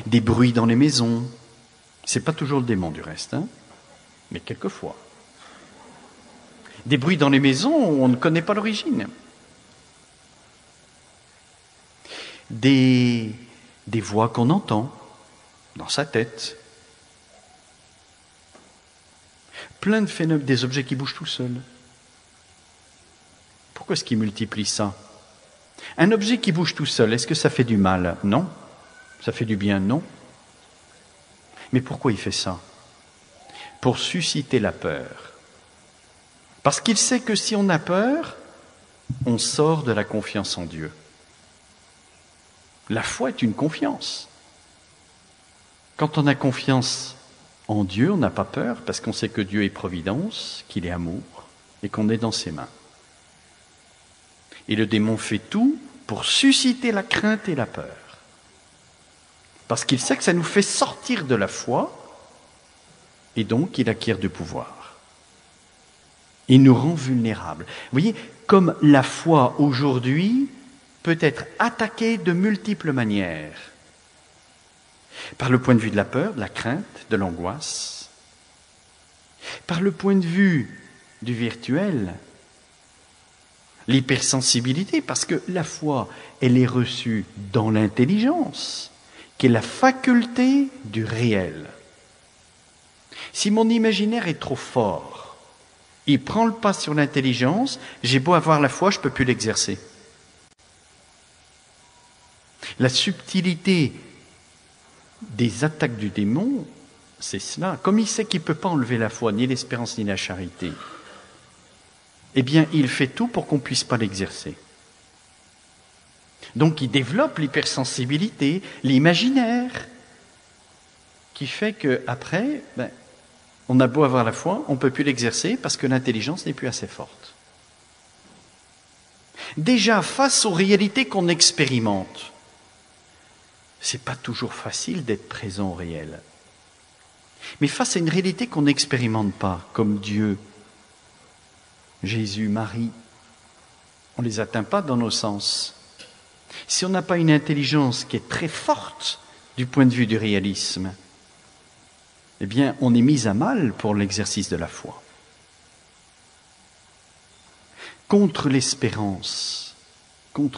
Des bruits dans les maisons, c'est pas toujours le démon du reste, mais quelquefois. Des bruits dans les maisons où on ne connaît pas l'origine. Des voix qu'on entend dans sa tête. Plein de phénomènes, des objets qui bougent tout seuls. Pourquoi est-ce qu'il multiplie ça? Un objet qui bouge tout seul, est-ce que ça fait du mal? Non. Ça fait du bien? Non. Mais pourquoi il fait ça? Pour susciter la peur. Parce qu'il sait que si on a peur, on sort de la confiance en Dieu. La foi est une confiance. Quand on a confiance en Dieu, on n'a pas peur, parce qu'on sait que Dieu est providence, qu'il est amour, et qu'on est dans ses mains. Et le démon fait tout pour susciter la crainte et la peur. Parce qu'il sait que ça nous fait sortir de la foi, et donc il acquiert du pouvoir. Il nous rend vulnérables. Vous voyez, comme la foi aujourd'hui peut être attaquée de multiples manières. Par le point de vue de la peur, de la crainte, de l'angoisse. Par le point de vue du virtuel, l'hypersensibilité, parce que la foi, elle est reçue dans l'intelligence, qui est la faculté du réel. Si mon imaginaire est trop fort, il prend le pas sur l'intelligence, j'ai beau avoir la foi, je ne peux plus l'exercer. La subtilité des attaques du démon, c'est cela. Comme il sait qu'il ne peut pas enlever la foi, ni l'espérance, ni la charité, eh bien, il fait tout pour qu'on ne puisse pas l'exercer. Donc, il développe l'hypersensibilité, l'imaginaire, qui fait qu'après, on a beau avoir la foi, on ne peut plus l'exercer parce que l'intelligence n'est plus assez forte. Déjà, face aux réalités qu'on expérimente, c'est pas toujours facile d'être présent au réel. Mais face à une réalité qu'on n'expérimente pas, comme Dieu, Jésus, Marie, on ne les atteint pas dans nos sens. Si on n'a pas une intelligence qui est très forte du point de vue du réalisme, eh bien, on est mis à mal pour l'exercice de la foi. Contre l'espérance, vous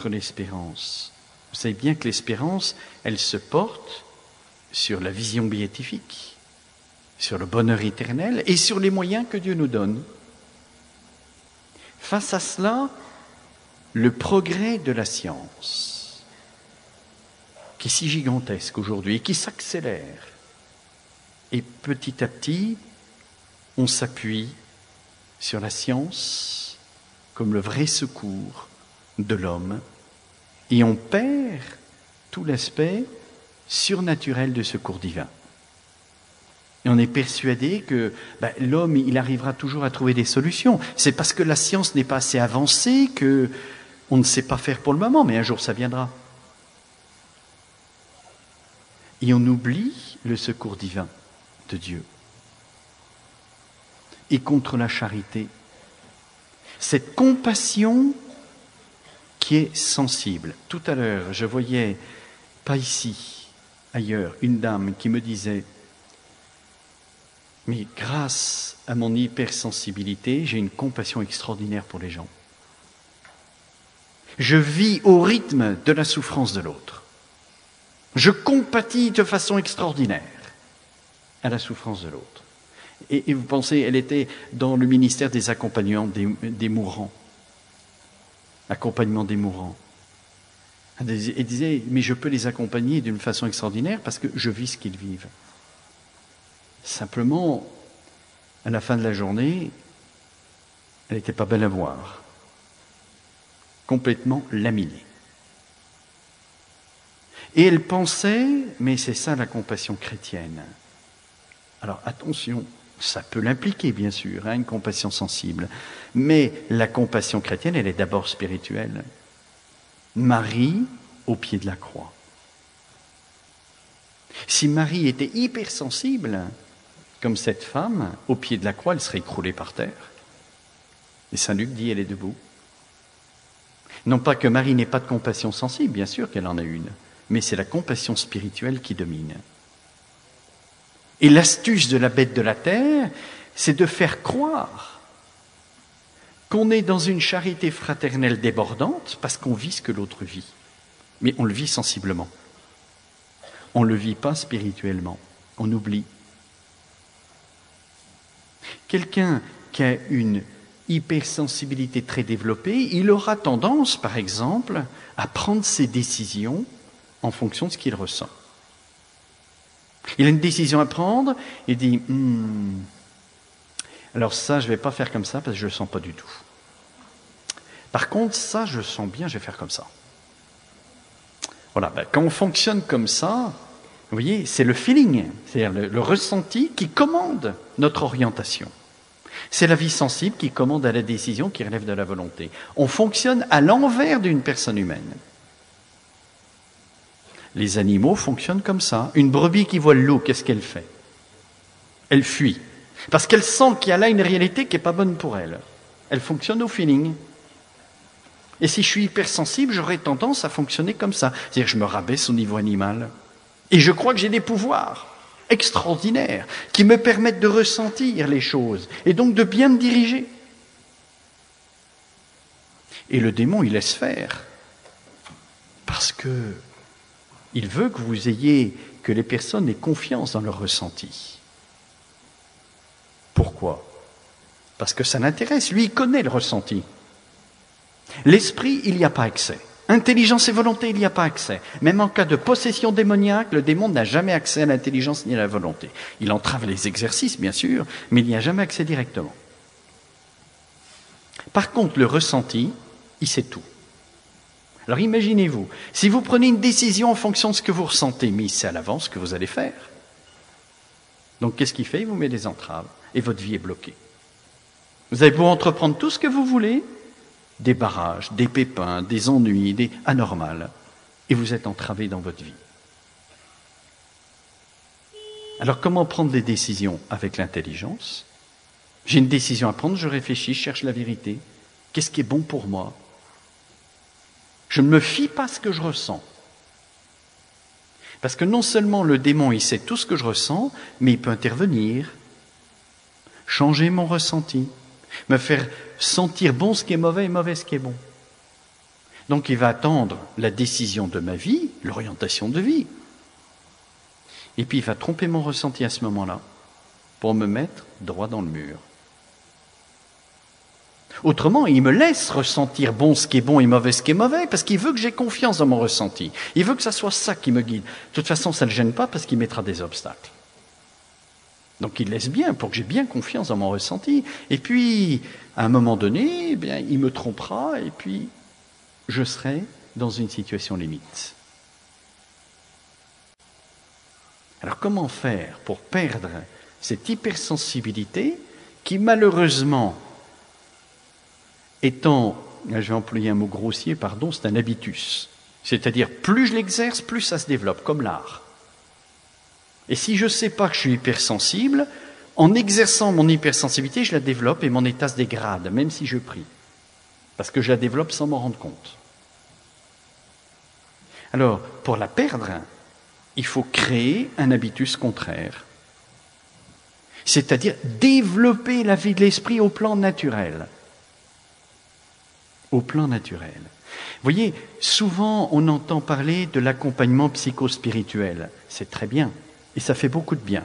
savez bien que l'espérance, elle se porte sur la vision béatifique. sur le bonheur éternel et sur les moyens que Dieu nous donne. Face à cela, le progrès de la science, qui est si gigantesque aujourd'hui et qui s'accélère, et petit à petit, on s'appuie sur la science comme le vrai secours de l'homme, et on perd tout l'aspect surnaturel de secours divin. Et on est persuadé que l'homme, il arrivera toujours à trouver des solutions. C'est parce que la science n'est pas assez avancée que on ne sait pas faire pour le moment, mais un jour ça viendra. Et on oublie le secours divin de Dieu. Et contre la charité, cette compassion qui est sensible. Tout à l'heure, je voyais, pas ici, ailleurs, une dame qui me disait « Mais grâce à mon hypersensibilité, j'ai une compassion extraordinaire pour les gens. Je vis au rythme de la souffrance de l'autre. Je compatis de façon extraordinaire à la souffrance de l'autre. » Et vous pensez, elle était dans le ministère des accompagnants des mourants. Accompagnement des mourants. Elle disait, mais je peux les accompagner d'une façon extraordinaire parce que je vis ce qu'ils vivent. Simplement, à la fin de la journée, elle n'était pas belle à voir. Complètement laminée. Et elle pensait, mais c'est ça la compassion chrétienne. Alors attention, ça peut l'impliquer bien sûr, une compassion sensible. Mais la compassion chrétienne, elle est d'abord spirituelle. Marie au pied de la croix. Si Marie était hypersensible, comme cette femme, au pied de la croix, elle serait écroulée par terre. Et Saint Luc dit, elle est debout. Non pas que Marie n'ait pas de compassion sensible, bien sûr qu'elle en a une, mais c'est la compassion spirituelle qui domine. Et l'astuce de la bête de la terre, c'est de faire croire qu'on est dans une charité fraternelle débordante parce qu'on vit ce que l'autre vit. Mais on le vit sensiblement. On ne le vit pas spirituellement. On oublie. Quelqu'un qui a une hypersensibilité très développée, il aura tendance, par exemple, à prendre ses décisions en fonction de ce qu'il ressent. Il a une décision à prendre, il dit alors ça, je ne vais pas faire comme ça parce que je ne le sens pas du tout. Par contre, ça, je le sens bien, je vais faire comme ça. Voilà, quand on fonctionne comme ça, vous voyez, c'est le feeling, c'est-à-dire le ressenti qui commande notre orientation. C'est la vie sensible qui commande à la décision qui relève de la volonté. On fonctionne à l'envers d'une personne humaine. Les animaux fonctionnent comme ça. Une brebis qui voit le loup, qu'est-ce qu'elle fait? Elle fuit. Parce qu'elle sent qu'il y a là une réalité qui n'est pas bonne pour elle. Elle fonctionne au feeling. Et si je suis hypersensible, j'aurais tendance à fonctionner comme ça. C'est-à-dire que je me rabaisse au niveau animal. Et je crois que j'ai des pouvoirs extraordinaires qui me permettent de ressentir les choses et donc de bien me diriger. Et le démon, il laisse faire. Parce que il veut que les personnes aient confiance dans leur ressenti. Pourquoi? Parce que ça l'intéresse. Lui, il connaît le ressenti. L'esprit, il n'y a pas accès. Intelligence et volonté, il n'y a pas accès. Même en cas de possession démoniaque, le démon n'a jamais accès à l'intelligence ni à la volonté. Il entrave les exercices, bien sûr, mais il n'y a jamais accès directement. Par contre, le ressenti, il sait tout. Alors imaginez-vous, si vous prenez une décision en fonction de ce que vous ressentez, mais il sait à l'avance ce que vous allez faire. Donc qu'est-ce qu'il fait? Il vous met des entraves et votre vie est bloquée. Vous avez beau entreprendre tout ce que vous voulez, des barrages, des pépins, des ennuis, des anormales, et vous êtes entravé dans votre vie. Alors comment prendre des décisions avec l'intelligence? J'ai une décision à prendre, je réfléchis, je cherche la vérité. Qu'est-ce qui est bon pour moi? Je ne me fie pas à ce que je ressens. Parce que non seulement le démon, il sait tout ce que je ressens, mais il peut intervenir, changer mon ressenti, me faire sentir bon ce qui est mauvais et mauvais ce qui est bon. Donc il va attendre la décision de ma vie, l'orientation de vie. Et puis il va tromper mon ressenti à ce moment-là. pour me mettre droit dans le mur. Autrement, il me laisse ressentir bon ce qui est bon et mauvais ce qui est mauvais, parce qu'il veut que j'ai confiance dans mon ressenti. Il veut que ça soit ça qui me guide. De toute façon, ça ne le gêne pas parce qu'il mettra des obstacles. Donc il laisse bien pour que j'ai bien confiance dans mon ressenti. Et puis, à un moment donné, eh bien, il me trompera et puis je serai dans une situation limite. Alors comment faire pour perdre cette hypersensibilité qui malheureusement étant, je vais employer un mot grossier, pardon, c'est un habitus. C'est-à-dire, plus je l'exerce, plus ça se développe, comme l'art. Et si je ne sais pas que je suis hypersensible, en exerçant mon hypersensibilité, je la développe et mon état se dégrade, même si je prie. Parce que je la développe sans m'en rendre compte. Alors, pour la perdre, il faut créer un habitus contraire. C'est-à-dire développer la vie de l'esprit au plan naturel. Au plan naturel. Vous voyez, souvent on entend parler de l'accompagnement psychospirituel. C'est très bien, et ça fait beaucoup de bien.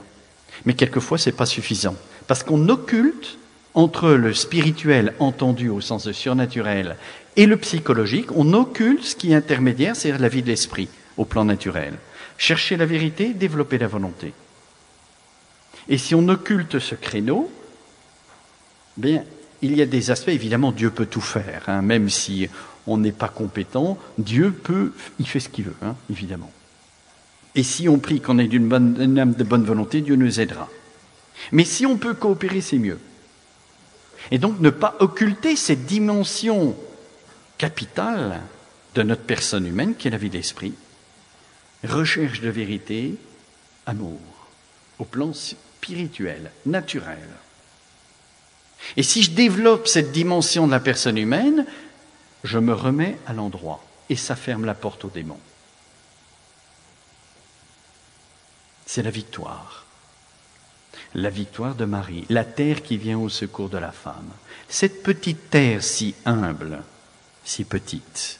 Mais quelquefois, ce n'est pas suffisant. Parce qu'on occulte entre le spirituel entendu au sens de surnaturel et le psychologique, on occulte ce qui est intermédiaire, c'est-à-dire la vie de l'esprit au plan naturel. Chercher la vérité, développer la volonté. Et si on occulte ce créneau, bien, il y a des aspects, évidemment, Dieu peut tout faire, hein, même si on n'est pas compétent, Dieu peut, il fait ce qu'il veut, hein, évidemment. Et si on prie qu'on ait une âme de bonne volonté, Dieu nous aidera. Mais si on peut coopérer, c'est mieux. Et donc ne pas occulter cette dimension capitale de notre personne humaine, qui est la vie d'esprit, recherche de vérité, amour, au plan spirituel, naturel. Et si je développe cette dimension de la personne humaine, je me remets à l'endroit et ça ferme la porte aux démons. C'est la victoire. La victoire de Marie, la terre qui vient au secours de la femme. Cette petite terre si humble, si petite,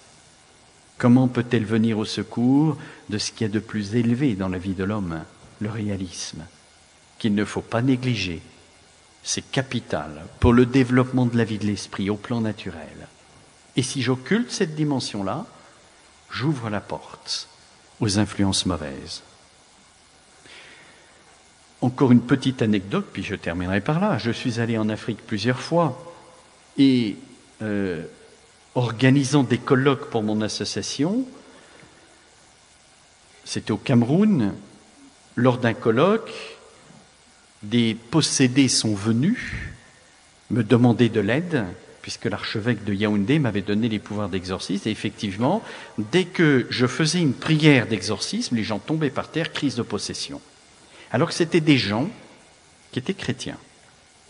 comment peut-elle venir au secours de ce qu'il y a de plus élevé dans la vie de l'homme, le réalisme, qu'il ne faut pas négliger. C'est capital pour le développement de la vie de l'esprit au plan naturel. Et si j'occulte cette dimension-là, j'ouvre la porte aux influences mauvaises. Encore une petite anecdote, puis je terminerai par là. Je suis allé en Afrique plusieurs fois et organisant des colloques pour mon association, c'était au Cameroun, lors d'un colloque, des possédés sont venus me demander de l'aide, puisque l'archevêque de Yaoundé m'avait donné les pouvoirs d'exorcisme. Et effectivement, dès que je faisais une prière d'exorcisme, les gens tombaient par terre, crise de possession. Alors que c'était des gens qui étaient chrétiens,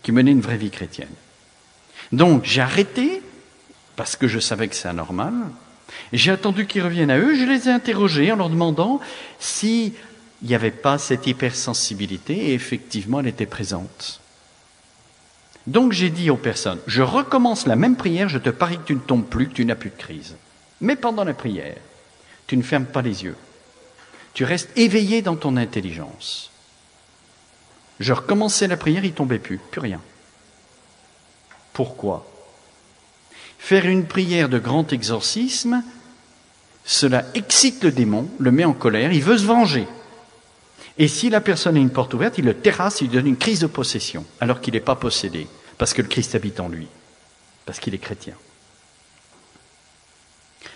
qui menaient une vraie vie chrétienne. Donc j'ai arrêté, parce que je savais que c'est anormal, j'ai attendu qu'ils reviennent à eux, je les ai interrogés en leur demandant s'il n'y avait pas cette hypersensibilité, et effectivement elle était présente. Donc j'ai dit aux personnes, je recommence la même prière, je te parie que tu ne tombes plus, que tu n'as plus de crise. Mais pendant la prière, tu ne fermes pas les yeux. Tu restes éveillé dans ton intelligence. Je recommençais la prière, il ne tombait plus rien. Pourquoi ? Faire une prière de grand exorcisme, cela excite le démon, le met en colère, il veut se venger. Et si la personne a une porte ouverte, il le terrasse, il lui donne une crise de possession, alors qu'il n'est pas possédé, parce que le Christ habite en lui, parce qu'il est chrétien.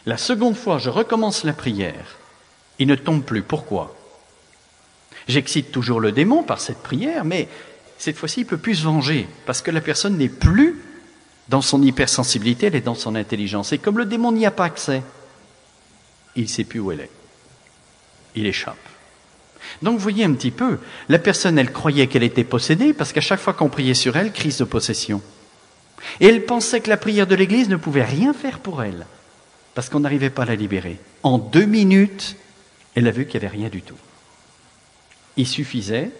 La seconde fois, je recommence la prière, il ne tombe plus. Pourquoi ? J'excite toujours le démon par cette prière, mais cette fois-ci, il ne peut plus se venger, parce que la personne n'est plus dans son hypersensibilité, elle est dans son intelligence. Et comme le démon n'y a pas accès, il ne sait plus où elle est. Il échappe. Donc vous voyez un petit peu, la personne, elle croyait qu'elle était possédée, parce qu'à chaque fois qu'on priait sur elle, crise de possession. Et elle pensait que la prière de l'Église ne pouvait rien faire pour elle, parce qu'on n'arrivait pas à la libérer. En 2 minutes, elle a vu qu'il n'y avait rien du tout. Il suffisait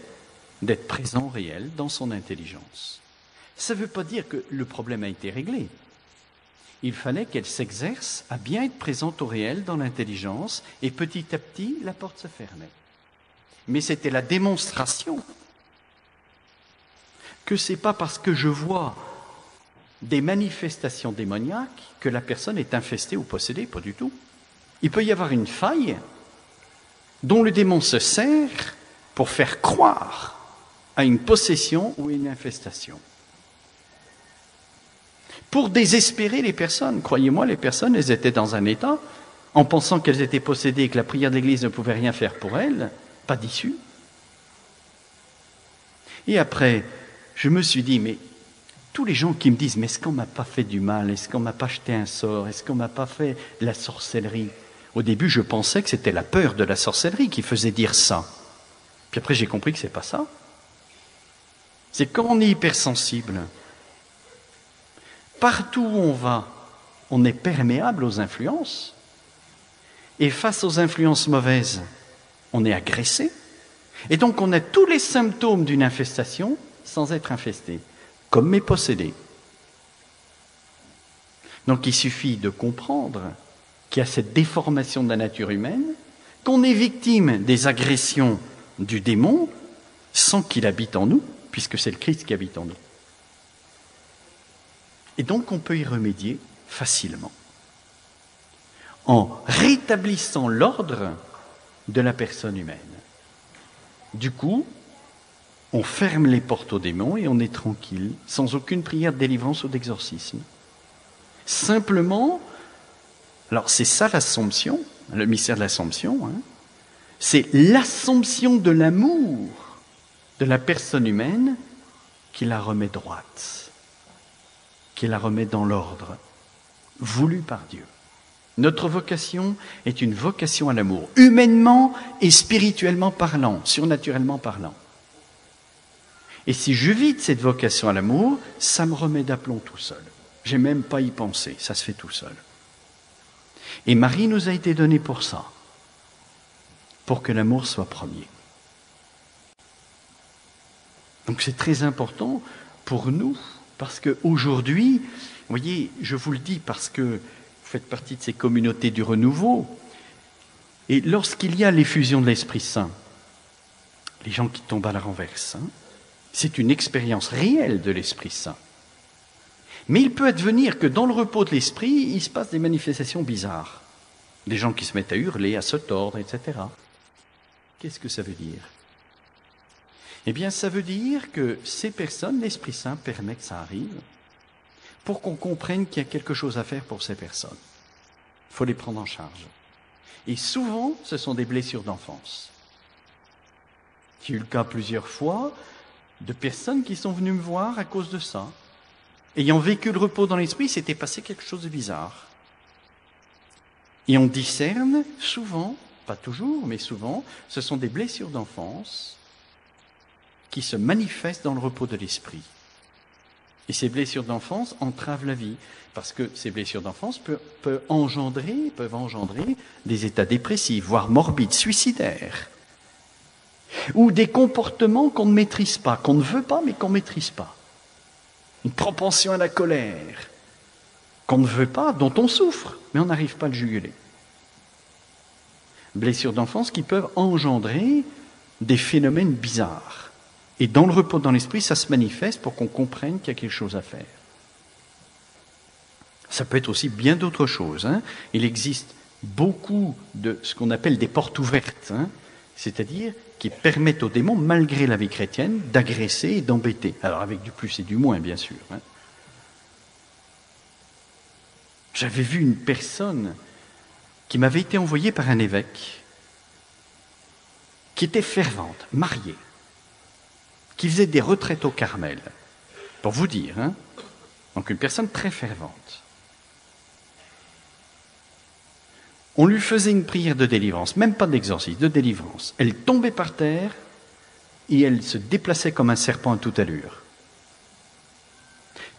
d'être présent réel dans son intelligence. Ça ne veut pas dire que le problème a été réglé. Il fallait qu'elle s'exerce à bien être présente au réel dans l'intelligence, et petit à petit, la porte se fermait. Mais c'était la démonstration que ce n'est pas parce que je vois des manifestations démoniaques que la personne est infestée ou possédée, pas du tout. Il peut y avoir une faille dont le démon se sert pour faire croire à une possession ou une infestation. Pour désespérer les personnes. Croyez-moi, les personnes, elles étaient dans un état, en pensant qu'elles étaient possédées et que la prière de l'Église ne pouvait rien faire pour elles, pas d'issue. Et après, je me suis dit, mais tous les gens qui me disent, mais est-ce qu'on ne m'a pas fait du mal? Est-ce qu'on ne m'a pas jeté un sort? Est-ce qu'on ne m'a pas fait de la sorcellerie? Au début, je pensais que c'était la peur de la sorcellerie qui faisait dire ça. Puis après, j'ai compris que ce n'est pas ça. C'est quand on est hypersensible. Partout où on va, on est perméable aux influences. Et face aux influences mauvaises, on est agressé. Et donc, on a tous les symptômes d'une infestation sans être infesté, comme mes possédés. Donc, il suffit de comprendre qu'il y a cette déformation de la nature humaine, qu'on est victime des agressions du démon sans qu'il habite en nous, puisque c'est le Christ qui habite en nous. Et donc, on peut y remédier facilement, en rétablissant l'ordre de la personne humaine. Du coup, on ferme les portes aux démons et on est tranquille, sans aucune prière de délivrance ou d'exorcisme. Simplement, alors c'est ça l'Assomption, le mystère de l'Assomption, c'est l'assomption de l'amour de la personne humaine qui la remet droite, qui la remet dans l'ordre, voulu par Dieu. Notre vocation est une vocation à l'amour, humainement et spirituellement parlant, surnaturellement parlant. Et si je vis de cette vocation à l'amour, ça me remet d'aplomb tout seul. J'ai même pas y pensé, ça se fait tout seul. Et Marie nous a été donnée pour ça, pour que l'amour soit premier. Donc c'est très important pour nous, parce qu'aujourd'hui, vous voyez, je vous le dis parce que vous faites partie de ces communautés du renouveau, et lorsqu'il y a l'effusion de l'Esprit Saint, les gens qui tombent à la renverse, c'est une expérience réelle de l'Esprit Saint. Mais il peut advenir que dans le repos de l'Esprit, il se passe des manifestations bizarres. Des gens qui se mettent à hurler, à se tordre, etc. Qu'est-ce que ça veut dire? Eh bien, ça veut dire que ces personnes, l'Esprit Saint permet que ça arrive pour qu'on comprenne qu'il y a quelque chose à faire pour ces personnes. Il faut les prendre en charge. Et souvent, ce sont des blessures d'enfance. J'ai eu le cas plusieurs fois de personnes qui sont venues me voir à cause de ça. Ayant vécu le repos dans l'esprit, s'était passé quelque chose de bizarre. Et on discerne souvent, pas toujours, mais souvent, ce sont des blessures d'enfance qui se manifestent dans le repos de l'esprit. Et ces blessures d'enfance entravent la vie, parce que ces blessures d'enfance peuvent engendrer des états dépressifs, voire morbides, suicidaires, ou des comportements qu'on ne maîtrise pas, qu'on ne veut pas, mais qu'on ne maîtrise pas. Une propension à la colère, qu'on ne veut pas, dont on souffre, mais on n'arrive pas à le juguler. Blessures d'enfance qui peuvent engendrer des phénomènes bizarres. Et dans le repos dans l'esprit, ça se manifeste pour qu'on comprenne qu'il y a quelque chose à faire. Ça peut être aussi bien d'autres choses. Il existe beaucoup de ce qu'on appelle des portes ouvertes, c'est-à-dire qui permettent aux démons, malgré la vie chrétienne, d'agresser et d'embêter. Alors avec du plus et du moins, bien sûr. J'avais vu une personne qui m'avait été envoyée par un évêque, qui était fervente, mariée, qui faisait des retraites au Carmel, pour vous dire. Donc une personne très fervente. On lui faisait une prière de délivrance, même pas d'exorcisme, de délivrance. Elle tombait par terre et elle se déplaçait comme un serpent à toute allure.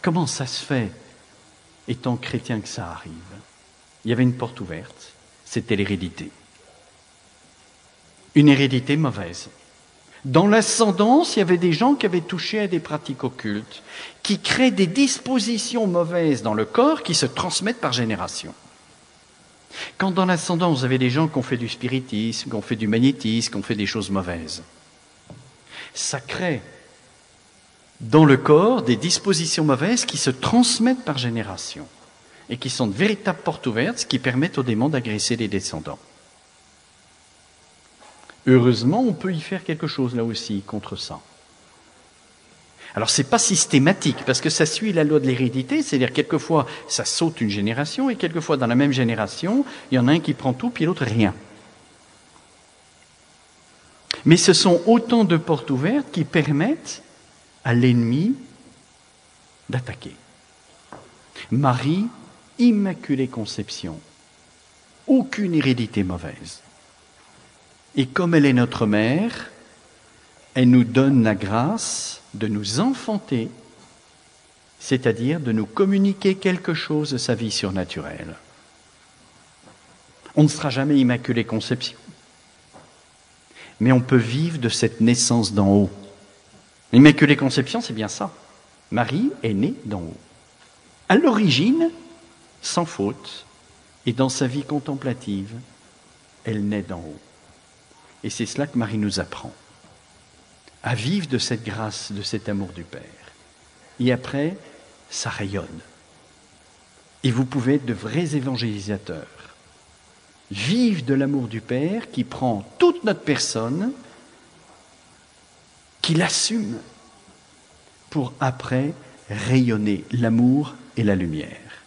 Comment ça se fait, étant chrétien, que ça arrive? Il y avait une porte ouverte, c'était l'hérédité. Une hérédité mauvaise. Dans l'ascendance, il y avait des gens qui avaient touché à des pratiques occultes, qui créent des dispositions mauvaises dans le corps qui se transmettent par génération. Quand dans l'ascendance, vous avez des gens qui ont fait du spiritisme, qui ont fait du magnétisme, qui ont fait des choses mauvaises, ça crée dans le corps des dispositions mauvaises qui se transmettent par génération et qui sont de véritables portes ouvertes, ce qui permettent aux démons d'agresser les descendants. Heureusement, on peut y faire quelque chose là aussi contre ça. Alors, c'est pas systématique, parce que ça suit la loi de l'hérédité, c'est-à-dire quelquefois, ça saute une génération, et quelquefois, dans la même génération, il y en a un qui prend tout, puis l'autre rien. Mais ce sont autant de portes ouvertes qui permettent à l'ennemi d'attaquer. Marie, immaculée conception, aucune hérédité mauvaise. Et comme elle est notre mère, elle nous donne la grâce de nous enfanter, c'est-à-dire de nous communiquer quelque chose de sa vie surnaturelle. On ne sera jamais immaculée conception, mais on peut vivre de cette naissance d'en haut. L'immaculée conception, c'est bien ça. Marie est née d'en haut. À l'origine, sans faute, et dans sa vie contemplative, elle naît d'en haut. Et c'est cela que Marie nous apprend, à vivre de cette grâce, de cet amour du Père. Et après, ça rayonne. Et vous pouvez être de vrais évangélisateurs. Vivre de l'amour du Père qui prend toute notre personne, qui l'assume, pour après rayonner l'amour et la lumière.